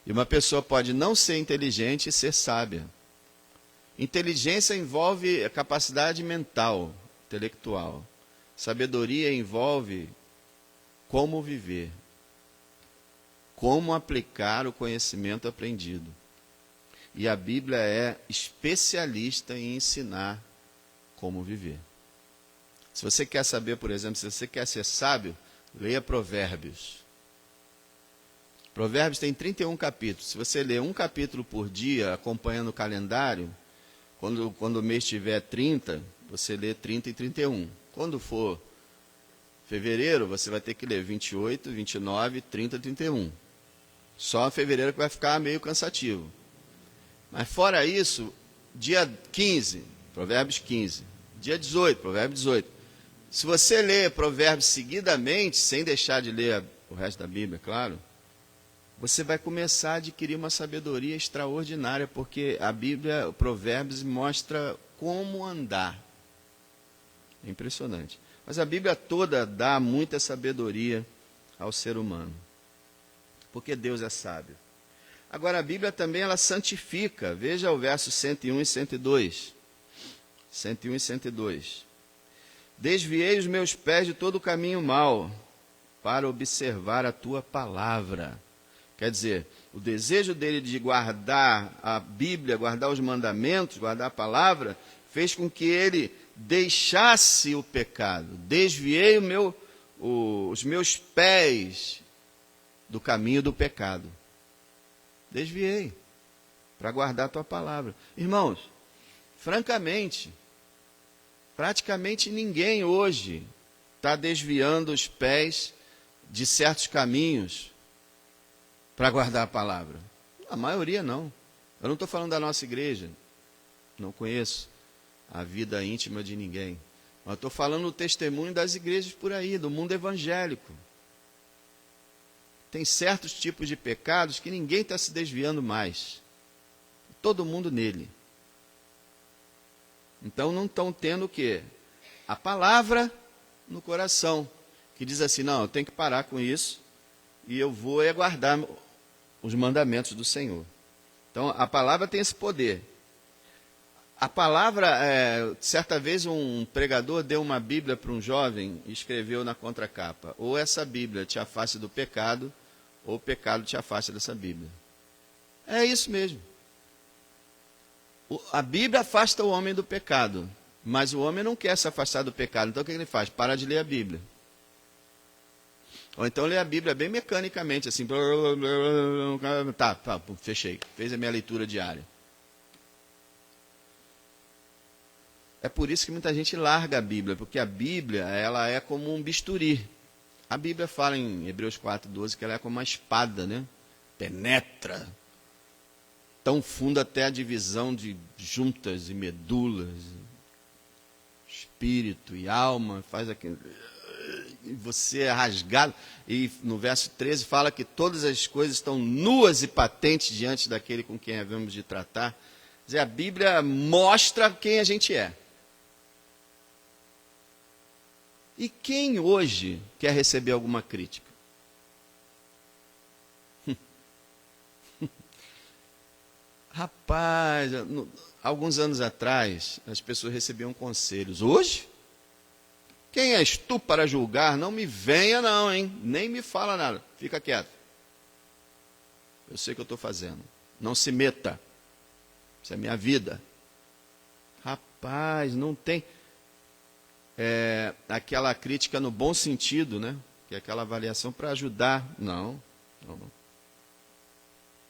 E uma pessoa pode não ser inteligente e ser sábia. Inteligência envolve a capacidade mental, intelectual. Sabedoria envolve como viver, como aplicar o conhecimento aprendido. E a Bíblia é especialista em ensinar como viver. Se você quer saber, por exemplo, se você quer ser sábio, leia Provérbios. Provérbios tem 31 capítulos. Se você ler um capítulo por dia, acompanhando o calendário, quando o mês tiver 30, você lê 30 e 31. Quando for fevereiro, você vai ter que ler 28, 29, 30 e 31. Só fevereiro que vai ficar meio cansativo. Mas fora isso, dia 15, Provérbios 15. Dia 18, Provérbios 18. Se você ler Provérbios seguidamente, sem deixar de ler o resto da Bíblia, claro, você vai começar a adquirir uma sabedoria extraordinária, porque a Bíblia, o Provérbios, mostra como andar. É impressionante. Mas a Bíblia toda dá muita sabedoria ao ser humano, porque Deus é sábio. Agora, a Bíblia também ela santifica. Veja o verso 101 e 102. 101 e 102. Desviei os meus pés de todo o caminho mau, para observar a tua palavra. Quer dizer, o desejo dele de guardar a Bíblia, guardar os mandamentos, guardar a palavra, fez com que ele deixasse o pecado. Desviei os meus pés do caminho do pecado. Desviei para guardar a tua palavra. Irmãos, francamente, praticamente ninguém hoje está desviando os pés de certos caminhos para guardar a palavra. A maioria não. Eu não estou falando da nossa igreja. Não conheço a vida íntima de ninguém. Mas estou falando do testemunho das igrejas por aí, do mundo evangélico. Tem certos tipos de pecados que ninguém está se desviando mais. Todo mundo nele. Então não estão tendo o quê? A palavra no coração, que diz assim, não, eu tenho que parar com isso e eu vou guardar os mandamentos do Senhor. Então a palavra tem esse poder. A palavra, certa vez um pregador deu uma Bíblia para um jovem e escreveu na contracapa, ou essa Bíblia te afaste do pecado, ou o pecado te afasta dessa Bíblia. É isso mesmo. A Bíblia afasta o homem do pecado, mas o homem não quer se afastar do pecado. Então o que ele faz? Para de ler a Bíblia. Ou então lê a Bíblia bem mecanicamente, assim. Tá, fechei. Fez a minha leitura diária. É por isso que muita gente larga a Bíblia, porque a Bíblia ela é como um bisturi. A Bíblia fala em Hebreus 4:12 que ela é como uma espada, né? Penetra tão fundo até a divisão de juntas e medulas, espírito e alma, faz aquilo, e você é rasgado. E no verso 13 fala que todas as coisas estão nuas e patentes diante daquele com quem havemos de tratar. Quer dizer, a Bíblia mostra quem a gente é. E quem hoje quer receber alguma crítica? Rapaz, alguns anos atrás, as pessoas recebiam conselhos. Hoje, quem és tu para julgar? Não me venha não, hein? Nem me fala nada. Fica quieto. Eu sei o que eu estou fazendo. Não se meta. Isso é minha vida. Rapaz, não tem... aquela crítica no bom sentido, né? Que é aquela avaliação para ajudar. Não.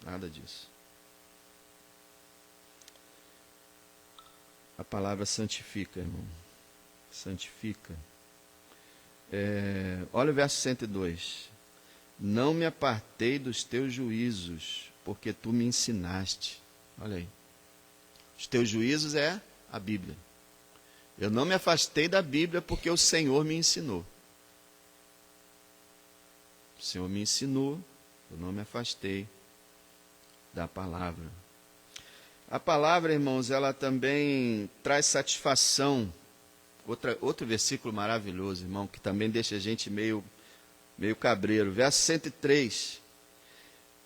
Nada disso. A palavra santifica, irmão. Santifica. Olha o verso 102. Não me apartei dos teus juízos, porque tu me ensinaste. Olha aí. Os teus juízos é a Bíblia. Eu não me afastei da Bíblia porque o Senhor me ensinou. O Senhor me ensinou, eu não me afastei da palavra. A palavra, irmãos, ela também traz satisfação. Outro versículo maravilhoso, irmão, que também deixa a gente meio cabreiro. Verso 103.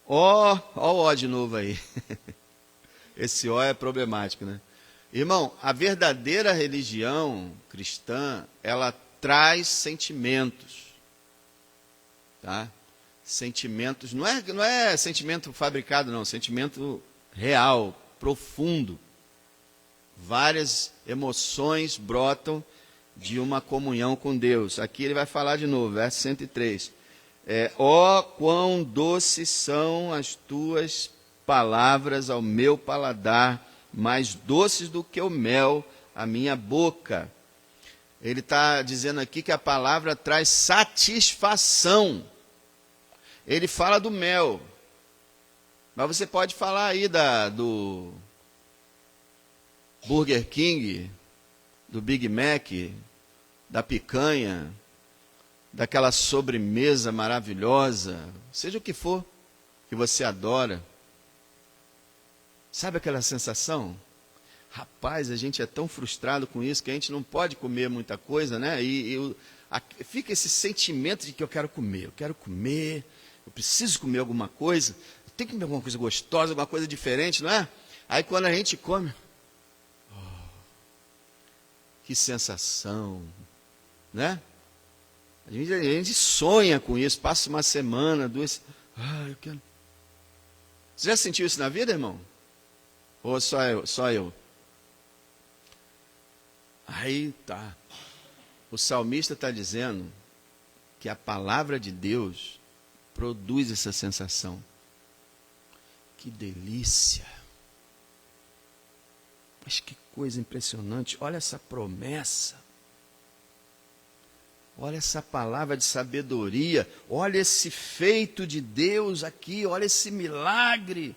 Ó de novo aí. Esse ó é problemático, né? Irmão, a verdadeira religião cristã, ela traz sentimentos. Tá? Sentimentos, não é sentimento fabricado, não, sentimento real, profundo. Várias emoções brotam de uma comunhão com Deus. Aqui ele vai falar de novo, verso 103. Ó, quão doces são as tuas palavras ao meu paladar, mais doces do que o mel à minha boca. Ele está dizendo aqui que a palavra traz satisfação. Ele fala do mel. Mas você pode falar aí do Burger King, do Big Mac, da picanha, daquela sobremesa maravilhosa, seja o que for que você adora. Sabe aquela sensação? Rapaz, a gente é tão frustrado com isso que a gente não pode comer muita coisa, né? Fica esse sentimento de que eu quero comer, eu preciso comer alguma coisa, eu tenho que comer alguma coisa gostosa, alguma coisa diferente, não é? Aí quando a gente come, que sensação, né? A gente sonha com isso, passa uma semana, duas, eu quero. Você já sentiu isso na vida, irmão? Ou só eu? Aí tá. O salmista está dizendo que a palavra de Deus produz essa sensação. Que delícia! Mas que coisa impressionante! Olha essa promessa. Olha essa palavra de sabedoria. Olha esse feito de Deus aqui. Olha esse milagre.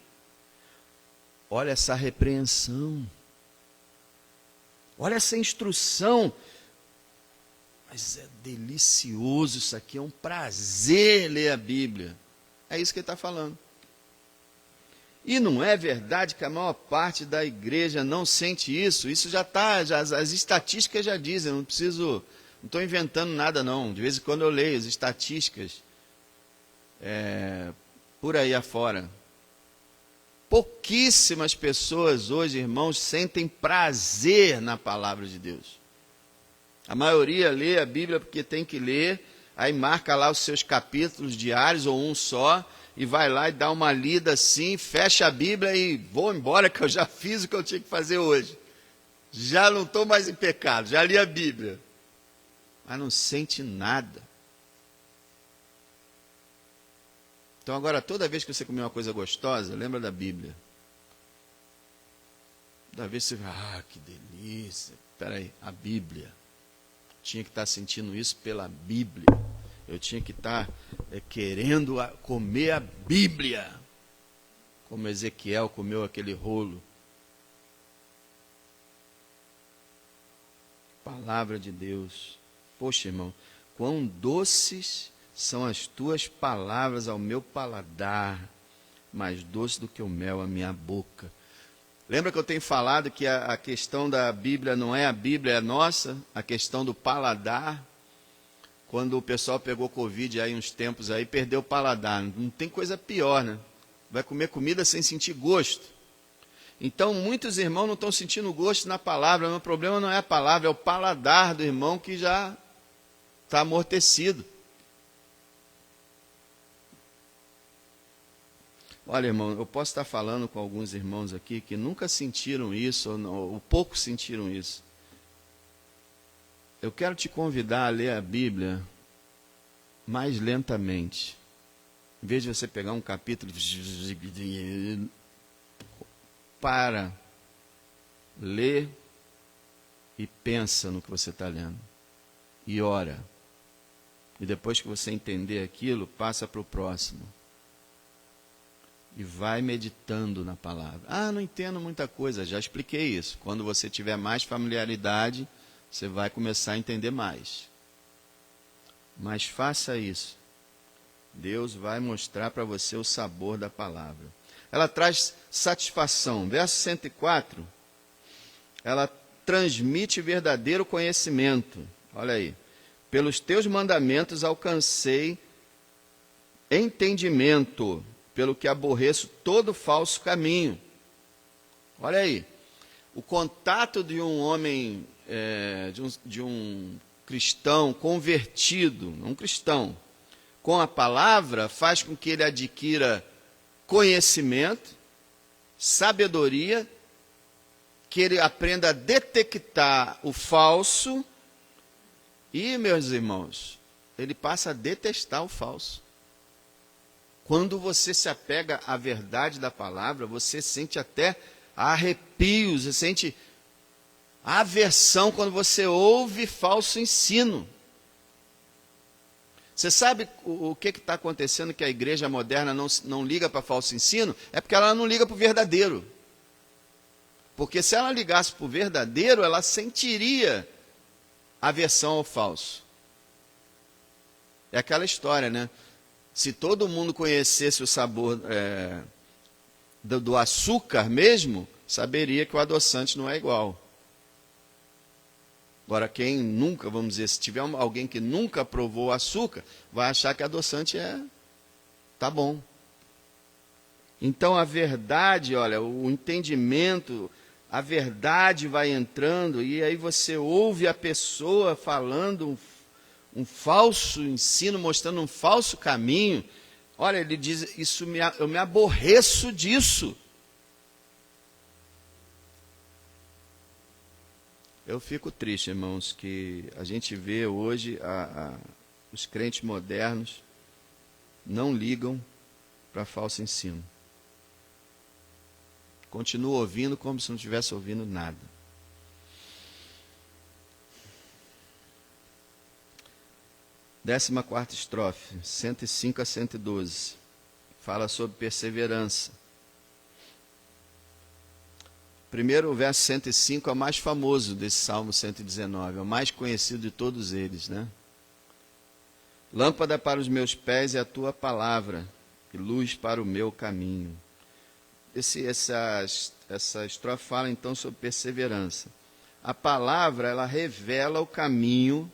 Olha essa repreensão. Olha essa instrução. Mas é delicioso isso aqui. É um prazer ler a Bíblia. É isso que ele está falando. E não é verdade que a maior parte da igreja não sente isso? Isso já está, as estatísticas já dizem, não estou inventando nada não. De vez em quando eu leio as estatísticas por aí afora. Pouquíssimas pessoas hoje, irmãos, sentem prazer na palavra de Deus. A maioria lê a Bíblia porque tem que ler, aí marca lá os seus capítulos diários ou um só, e vai lá e dá uma lida assim, fecha a Bíblia e vou embora que eu já fiz o que eu tinha que fazer hoje. Já não estou mais em pecado, já li a Bíblia. Mas não sente nada. Então agora, toda vez que você comer uma coisa gostosa, lembra da Bíblia. Toda vez você vai, que delícia. Espera aí, a Bíblia. Tinha que estar sentindo isso pela Bíblia. Eu tinha que estar querendo comer a Bíblia. Como Ezequiel comeu aquele rolo. Palavra de Deus. Poxa, irmão, quão doces são as tuas palavras ao meu paladar, mais doce do que o mel à minha boca. Lembra que eu tenho falado que a questão da Bíblia não é a Bíblia, é a nossa, a questão do paladar. Quando o pessoal pegou Covid aí uns tempos aí, perdeu o paladar. Não tem coisa pior, né? Vai comer comida sem sentir gosto. Então, muitos irmãos não estão sentindo gosto na palavra. O problema não é a palavra, é o paladar do irmão que já está amortecido. Olha, irmão, eu posso estar falando com alguns irmãos aqui que nunca sentiram isso, ou pouco sentiram isso. Eu quero te convidar a ler a Bíblia mais lentamente. Em vez de você pegar um capítulo, para, lê e pensa no que você está lendo. E ora. E depois que você entender aquilo, passa para o próximo. E vai meditando na palavra. Não entendo muita coisa, já expliquei isso. Quando você tiver mais familiaridade, você vai começar a entender mais. Mas faça isso. Deus vai mostrar para você o sabor da palavra. Ela traz satisfação. Verso 104, ela transmite verdadeiro conhecimento. Olha aí. Pelos teus mandamentos alcancei entendimento, pelo que aborreço todo falso caminho. Olha aí. o contato de um homem, de um cristão convertido, um cristão, com a palavra, faz com que ele adquira conhecimento, sabedoria, que ele aprenda a detectar o falso e, meus irmãos, ele passa a detestar o falso. Quando você se apega à verdade da palavra, você sente até arrepios, você sente aversão quando você ouve falso ensino. Você sabe o que está acontecendo, que a igreja moderna não liga para falso ensino? É porque ela não liga para o verdadeiro. Porque se ela ligasse para o verdadeiro, ela sentiria aversão ao falso. É aquela história, né? Se todo mundo conhecesse o sabor do açúcar mesmo, saberia que o adoçante não é igual. Agora, quem nunca, vamos dizer, se tiver alguém que nunca provou açúcar, vai achar que adoçante tá bom. Então, a verdade, olha, o entendimento, a verdade vai entrando, e aí você ouve a pessoa falando um falso ensino, mostrando um falso caminho. Olha, ele diz, eu me aborreço disso. Eu fico triste, irmãos, que a gente vê hoje os crentes modernos não ligam para falso ensino. Continuam ouvindo como se não estivesse ouvindo nada. Décima quarta estrofe, 105 a 112. Fala sobre perseverança. Primeiro, o verso 105 é o mais famoso desse Salmo 119, é o mais conhecido de todos eles, né? Lâmpada para os meus pés é a tua palavra, e luz para o meu caminho. Essa estrofe fala então sobre perseverança. A palavra, ela revela o caminho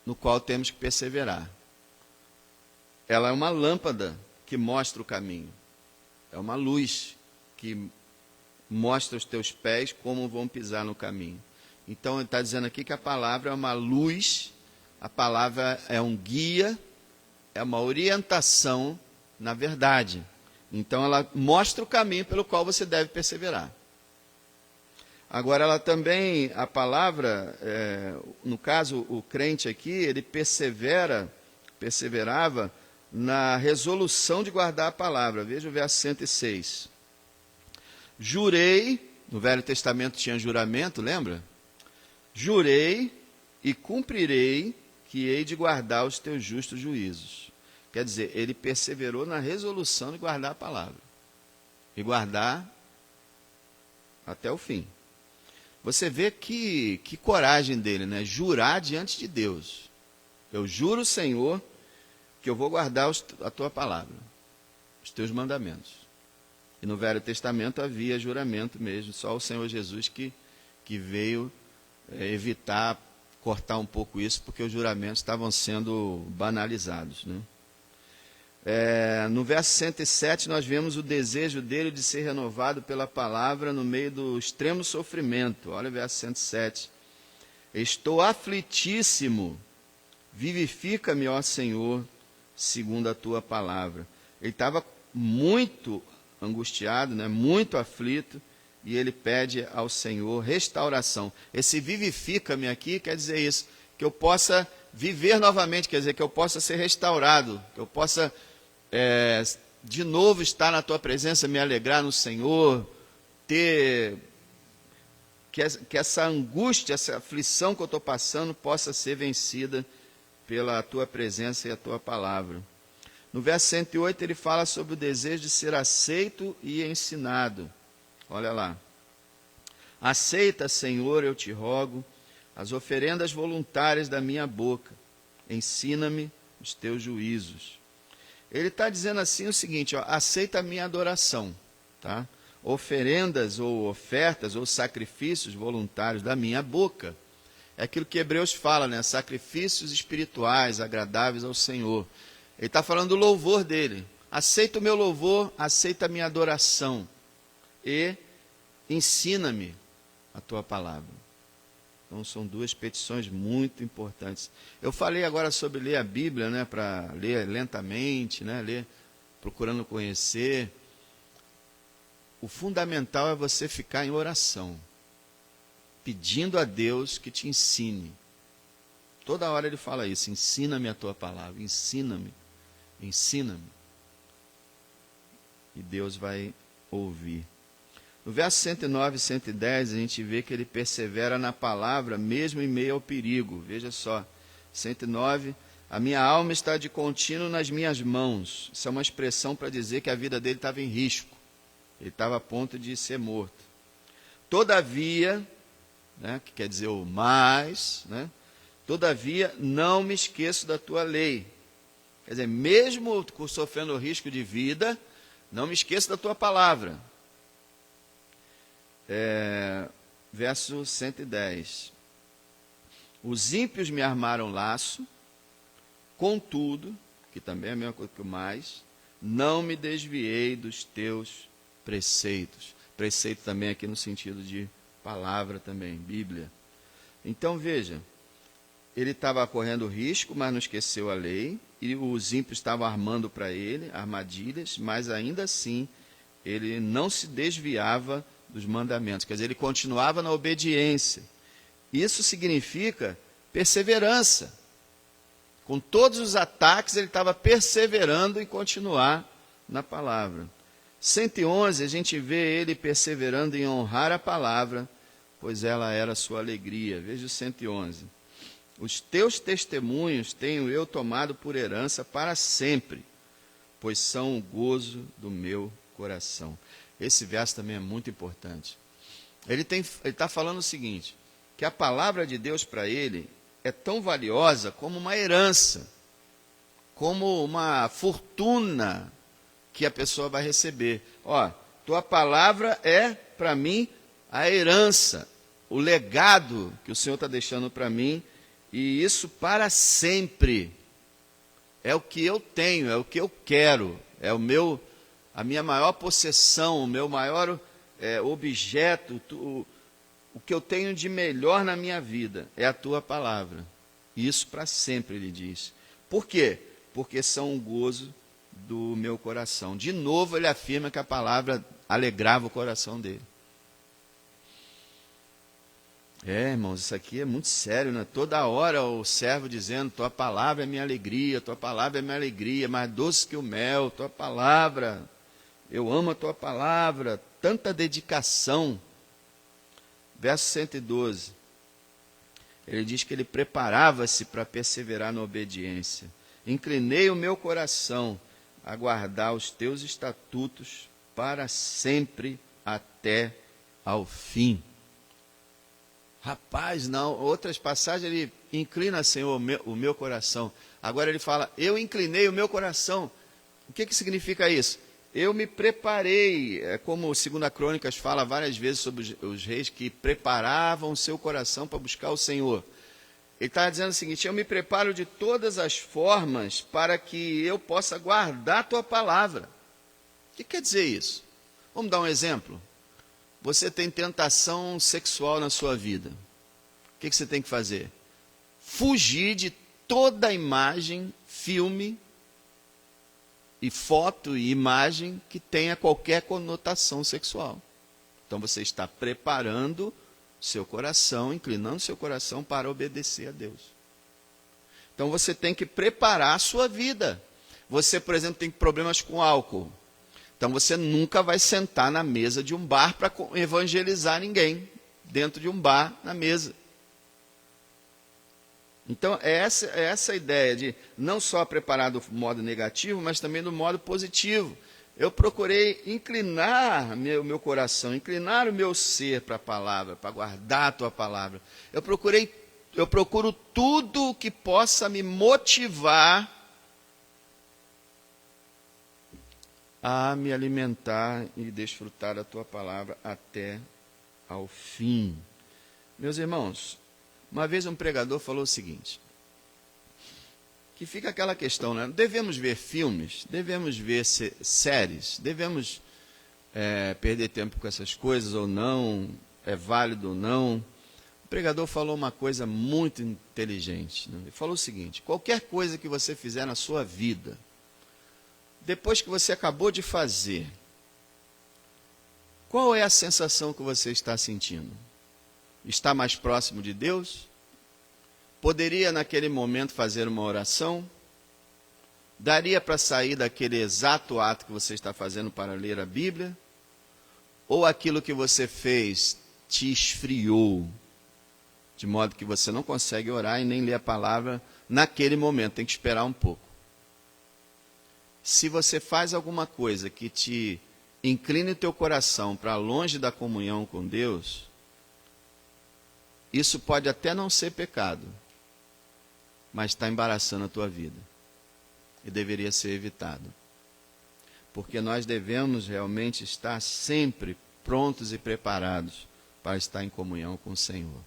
no qual temos que perseverar. Ela é uma lâmpada que mostra o caminho. É uma luz que mostra os teus pés como vão pisar no caminho. Então, ele está dizendo aqui que a palavra é uma luz, a palavra é um guia, é uma orientação na verdade. Então, ela mostra o caminho pelo qual você deve perseverar. Agora, ela também, a palavra, no caso, o crente aqui, ele perseverava na resolução de guardar a palavra. Veja o verso 106. Jurei, no Velho Testamento tinha juramento, lembra? Jurei e cumprirei que hei de guardar os teus justos juízos. Quer dizer, ele perseverou na resolução de guardar a palavra. E guardar até o fim. Você vê que coragem dele, né? Jurar diante de Deus. Eu juro, Senhor, que eu vou guardar a tua palavra, os teus mandamentos. E no Velho Testamento havia juramento mesmo, só o Senhor Jesus que veio evitar, cortar um pouco isso, porque os juramentos estavam sendo banalizados, né? No verso 107 nós vemos o desejo dele de ser renovado pela palavra no meio do extremo sofrimento. Olha o verso 107. Estou aflitíssimo, vivifica-me, ó Senhor, segundo a tua palavra. Ele estava muito angustiado, né, muito aflito, e ele pede ao Senhor restauração. Esse vivifica-me aqui quer dizer isso, que eu possa viver novamente, quer dizer, que eu possa ser restaurado, que eu possa de novo estar na tua presença, me alegrar no Senhor, ter que essa angústia, essa aflição que eu estou passando possa ser vencida pela tua presença e a tua palavra. No verso 108 ele fala sobre o desejo de ser aceito e ensinado. Olha lá. Aceita, Senhor, eu te rogo, as oferendas voluntárias da minha boca. Ensina-me os teus juízos. Ele está dizendo assim o seguinte, ó, aceita a minha adoração, tá? Oferendas ou ofertas ou sacrifícios voluntários da minha boca. É aquilo que Hebreus fala, né? Sacrifícios espirituais, agradáveis ao Senhor. Ele está falando do louvor dele. Aceita o meu louvor, aceita a minha adoração. E ensina-me a tua palavra. Então, são duas petições muito importantes. Eu falei agora sobre ler a Bíblia, né, para ler lentamente, né, ler procurando conhecer. O fundamental é você ficar em oração, pedindo a Deus que te ensine. Toda hora ele fala isso: ensina-me a tua palavra, ensina-me, ensina-me. E Deus vai ouvir. No verso 109 e 110, a gente vê que ele persevera na palavra, mesmo em meio ao perigo. Veja só, 109, a minha alma está de contínuo nas minhas mãos. Isso é uma expressão para dizer que a vida dele estava em risco. Ele estava a ponto de ser morto. Todavia, né, que quer dizer o mais, né, todavia não me esqueço da tua lei. Quer dizer, mesmo sofrendo o risco de vida, não me esqueço da tua palavra. Verso 110. Os ímpios me armaram laço, contudo, que também é a mesma coisa que o mais, não me desviei dos teus preceitos. Preceito também aqui no sentido de palavra também, Bíblia. Então veja, ele estava correndo risco, mas não esqueceu a lei, e os ímpios estavam armando para ele armadilhas, mas ainda assim ele não se desviava dos mandamentos, quer dizer, ele continuava na obediência. Isso significa perseverança. Com todos os ataques, ele estava perseverando em continuar na palavra. 111, a gente vê ele perseverando em honrar a palavra, pois ela era a sua alegria. Veja o 111. Os teus testemunhos tenho eu tomado por herança para sempre, pois são o gozo do meu coração. Esse verso também é muito importante. Ele está falando o seguinte, que a palavra de Deus para ele é tão valiosa como uma herança, como uma fortuna que a pessoa vai receber. Ó, tua palavra é para mim a herança, o legado que o Senhor está deixando para mim, e isso para sempre. É o que eu tenho, é o que eu quero, é a minha maior possessão, o meu maior objeto, o que eu tenho de melhor na minha vida é a tua palavra. Isso para sempre, ele diz. Por quê? Porque são um gozo do meu coração. De novo, ele afirma que a palavra alegrava o coração dele. Irmãos, isso aqui é muito sério, né? Toda hora o servo dizendo, tua palavra é minha alegria, tua palavra é minha alegria, mais doce que o mel, tua palavra, eu amo a tua palavra, tanta dedicação. Verso 112, ele diz que ele preparava-se para perseverar na obediência. Inclinei o meu coração a guardar os teus estatutos para sempre até ao fim. Rapaz, não, outras passagens ele inclina, Senhor, o meu coração. Agora ele fala, eu inclinei o meu coração. O que significa isso? Eu me preparei, como 2 Crônicas fala várias vezes sobre os reis que preparavam o seu coração para buscar o Senhor. Ele está dizendo o seguinte, eu me preparo de todas as formas para que eu possa guardar a tua palavra. O que quer dizer isso? Vamos dar um exemplo? Você tem tentação sexual na sua vida. O que você tem que fazer? Fugir de toda imagem, filme, e foto e imagem que tenha qualquer conotação sexual. Então você está preparando seu coração, inclinando seu coração para obedecer a Deus. Então você tem que preparar a sua vida. Você, por exemplo, tem problemas com álcool. Então você nunca vai sentar na mesa de um bar para evangelizar ninguém, dentro de um bar, na mesa. Então, é essa a ideia de não só preparar do modo negativo, mas também do modo positivo. Eu procurei inclinar meu coração, inclinar o meu ser para a palavra, para guardar a tua palavra. Eu procuro tudo que possa me motivar a me alimentar e desfrutar da tua palavra até ao fim. Meus irmãos, uma vez um pregador falou o seguinte, que fica aquela questão, né? Devemos ver filmes, devemos ver séries, devemos perder tempo com essas coisas ou não, é válido ou não. O pregador falou uma coisa muito inteligente, né? Ele falou o seguinte: qualquer coisa que você fizer na sua vida, depois que você acabou de fazer, qual é a sensação que você está sentindo? Está mais próximo de Deus? Poderia naquele momento fazer uma oração? Daria para sair daquele exato ato que você está fazendo para ler a Bíblia? Ou aquilo que você fez te esfriou, de modo que você não consegue orar e nem ler a palavra naquele momento, tem que esperar um pouco. Se você faz alguma coisa que te incline o teu coração para longe da comunhão com Deus, isso pode até não ser pecado, mas está embaraçando a tua vida e deveria ser evitado. Porque nós devemos realmente estar sempre prontos e preparados para estar em comunhão com o Senhor.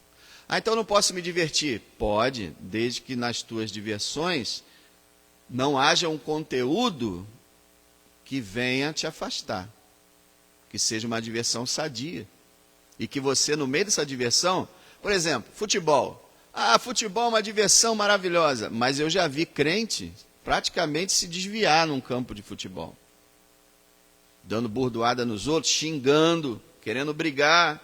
Então não posso me divertir? Pode, desde que nas tuas diversões não haja um conteúdo que venha te afastar, que seja uma diversão sadia, e que você, no meio dessa diversão, por exemplo, futebol. Futebol é uma diversão maravilhosa, mas eu já vi crente praticamente se desviar num campo de futebol, dando burdoada nos outros, xingando, querendo brigar.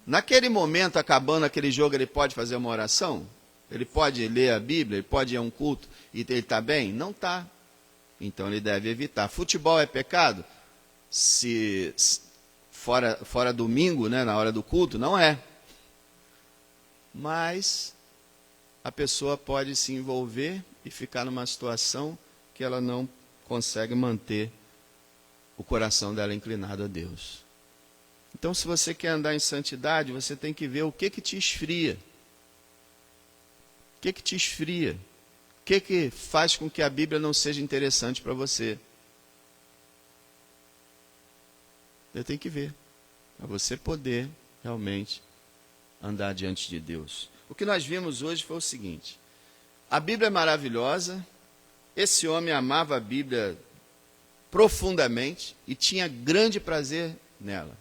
Naquele momento, acabando aquele jogo, ele pode fazer uma oração? Ele pode ler a Bíblia? Ele pode ir a um culto e ele está bem? Não está. Então ele deve evitar. Futebol é pecado? Se fora domingo, né, na hora do culto, não é. Mas a pessoa pode se envolver e ficar numa situação que ela não consegue manter o coração dela inclinado a Deus. Então, se você quer andar em santidade, você tem que ver o que te esfria. O que te esfria? O que faz com que a Bíblia não seja interessante para você? Você tem que ver, para você poder realmente andar diante de Deus. O que nós vimos hoje foi o seguinte: a Bíblia é maravilhosa, esse homem amava a Bíblia profundamente e tinha grande prazer nela.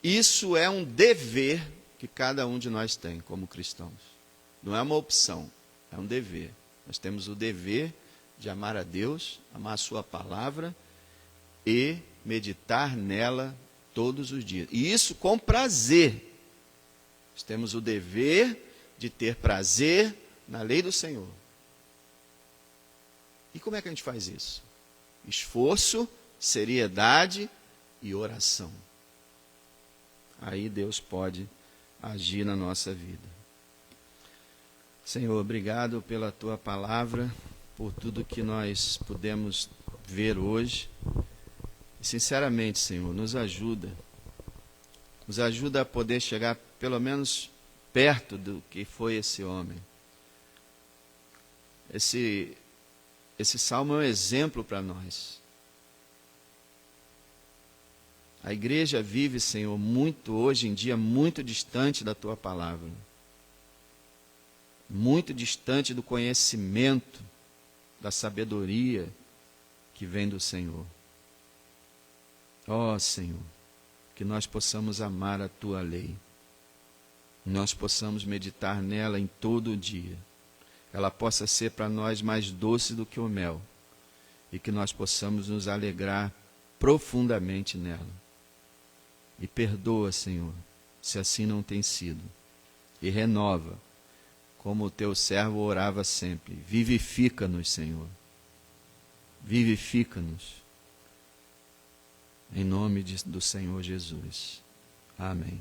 Isso é um dever que cada um de nós tem como cristãos. Não é uma opção, é um dever. Nós temos o dever de amar a Deus, amar a sua palavra e meditar nela todos os dias. E isso com prazer. Nós temos o dever de ter prazer na lei do Senhor. E como é que a gente faz isso? Esforço, seriedade e oração. Aí Deus pode agir na nossa vida. Senhor, obrigado pela Tua palavra, por tudo que nós pudemos ver hoje. E, sinceramente, Senhor, nos ajuda a poder chegar pelo menos perto do que foi esse homem. Esse salmo é um exemplo para nós. A igreja vive, Senhor, muito hoje em dia, muito distante da Tua palavra. Muito distante do conhecimento, da sabedoria que vem do Senhor. Ó Senhor, que nós possamos amar a Tua lei. Nós possamos meditar nela em todo o dia. Ela possa ser para nós mais doce do que o mel. E que nós possamos nos alegrar profundamente nela. E perdoa, Senhor, se assim não tem sido. E renova, como o Teu servo orava sempre. Vivifica-nos, Senhor. Vivifica-nos. Em nome do Senhor Jesus. Amém.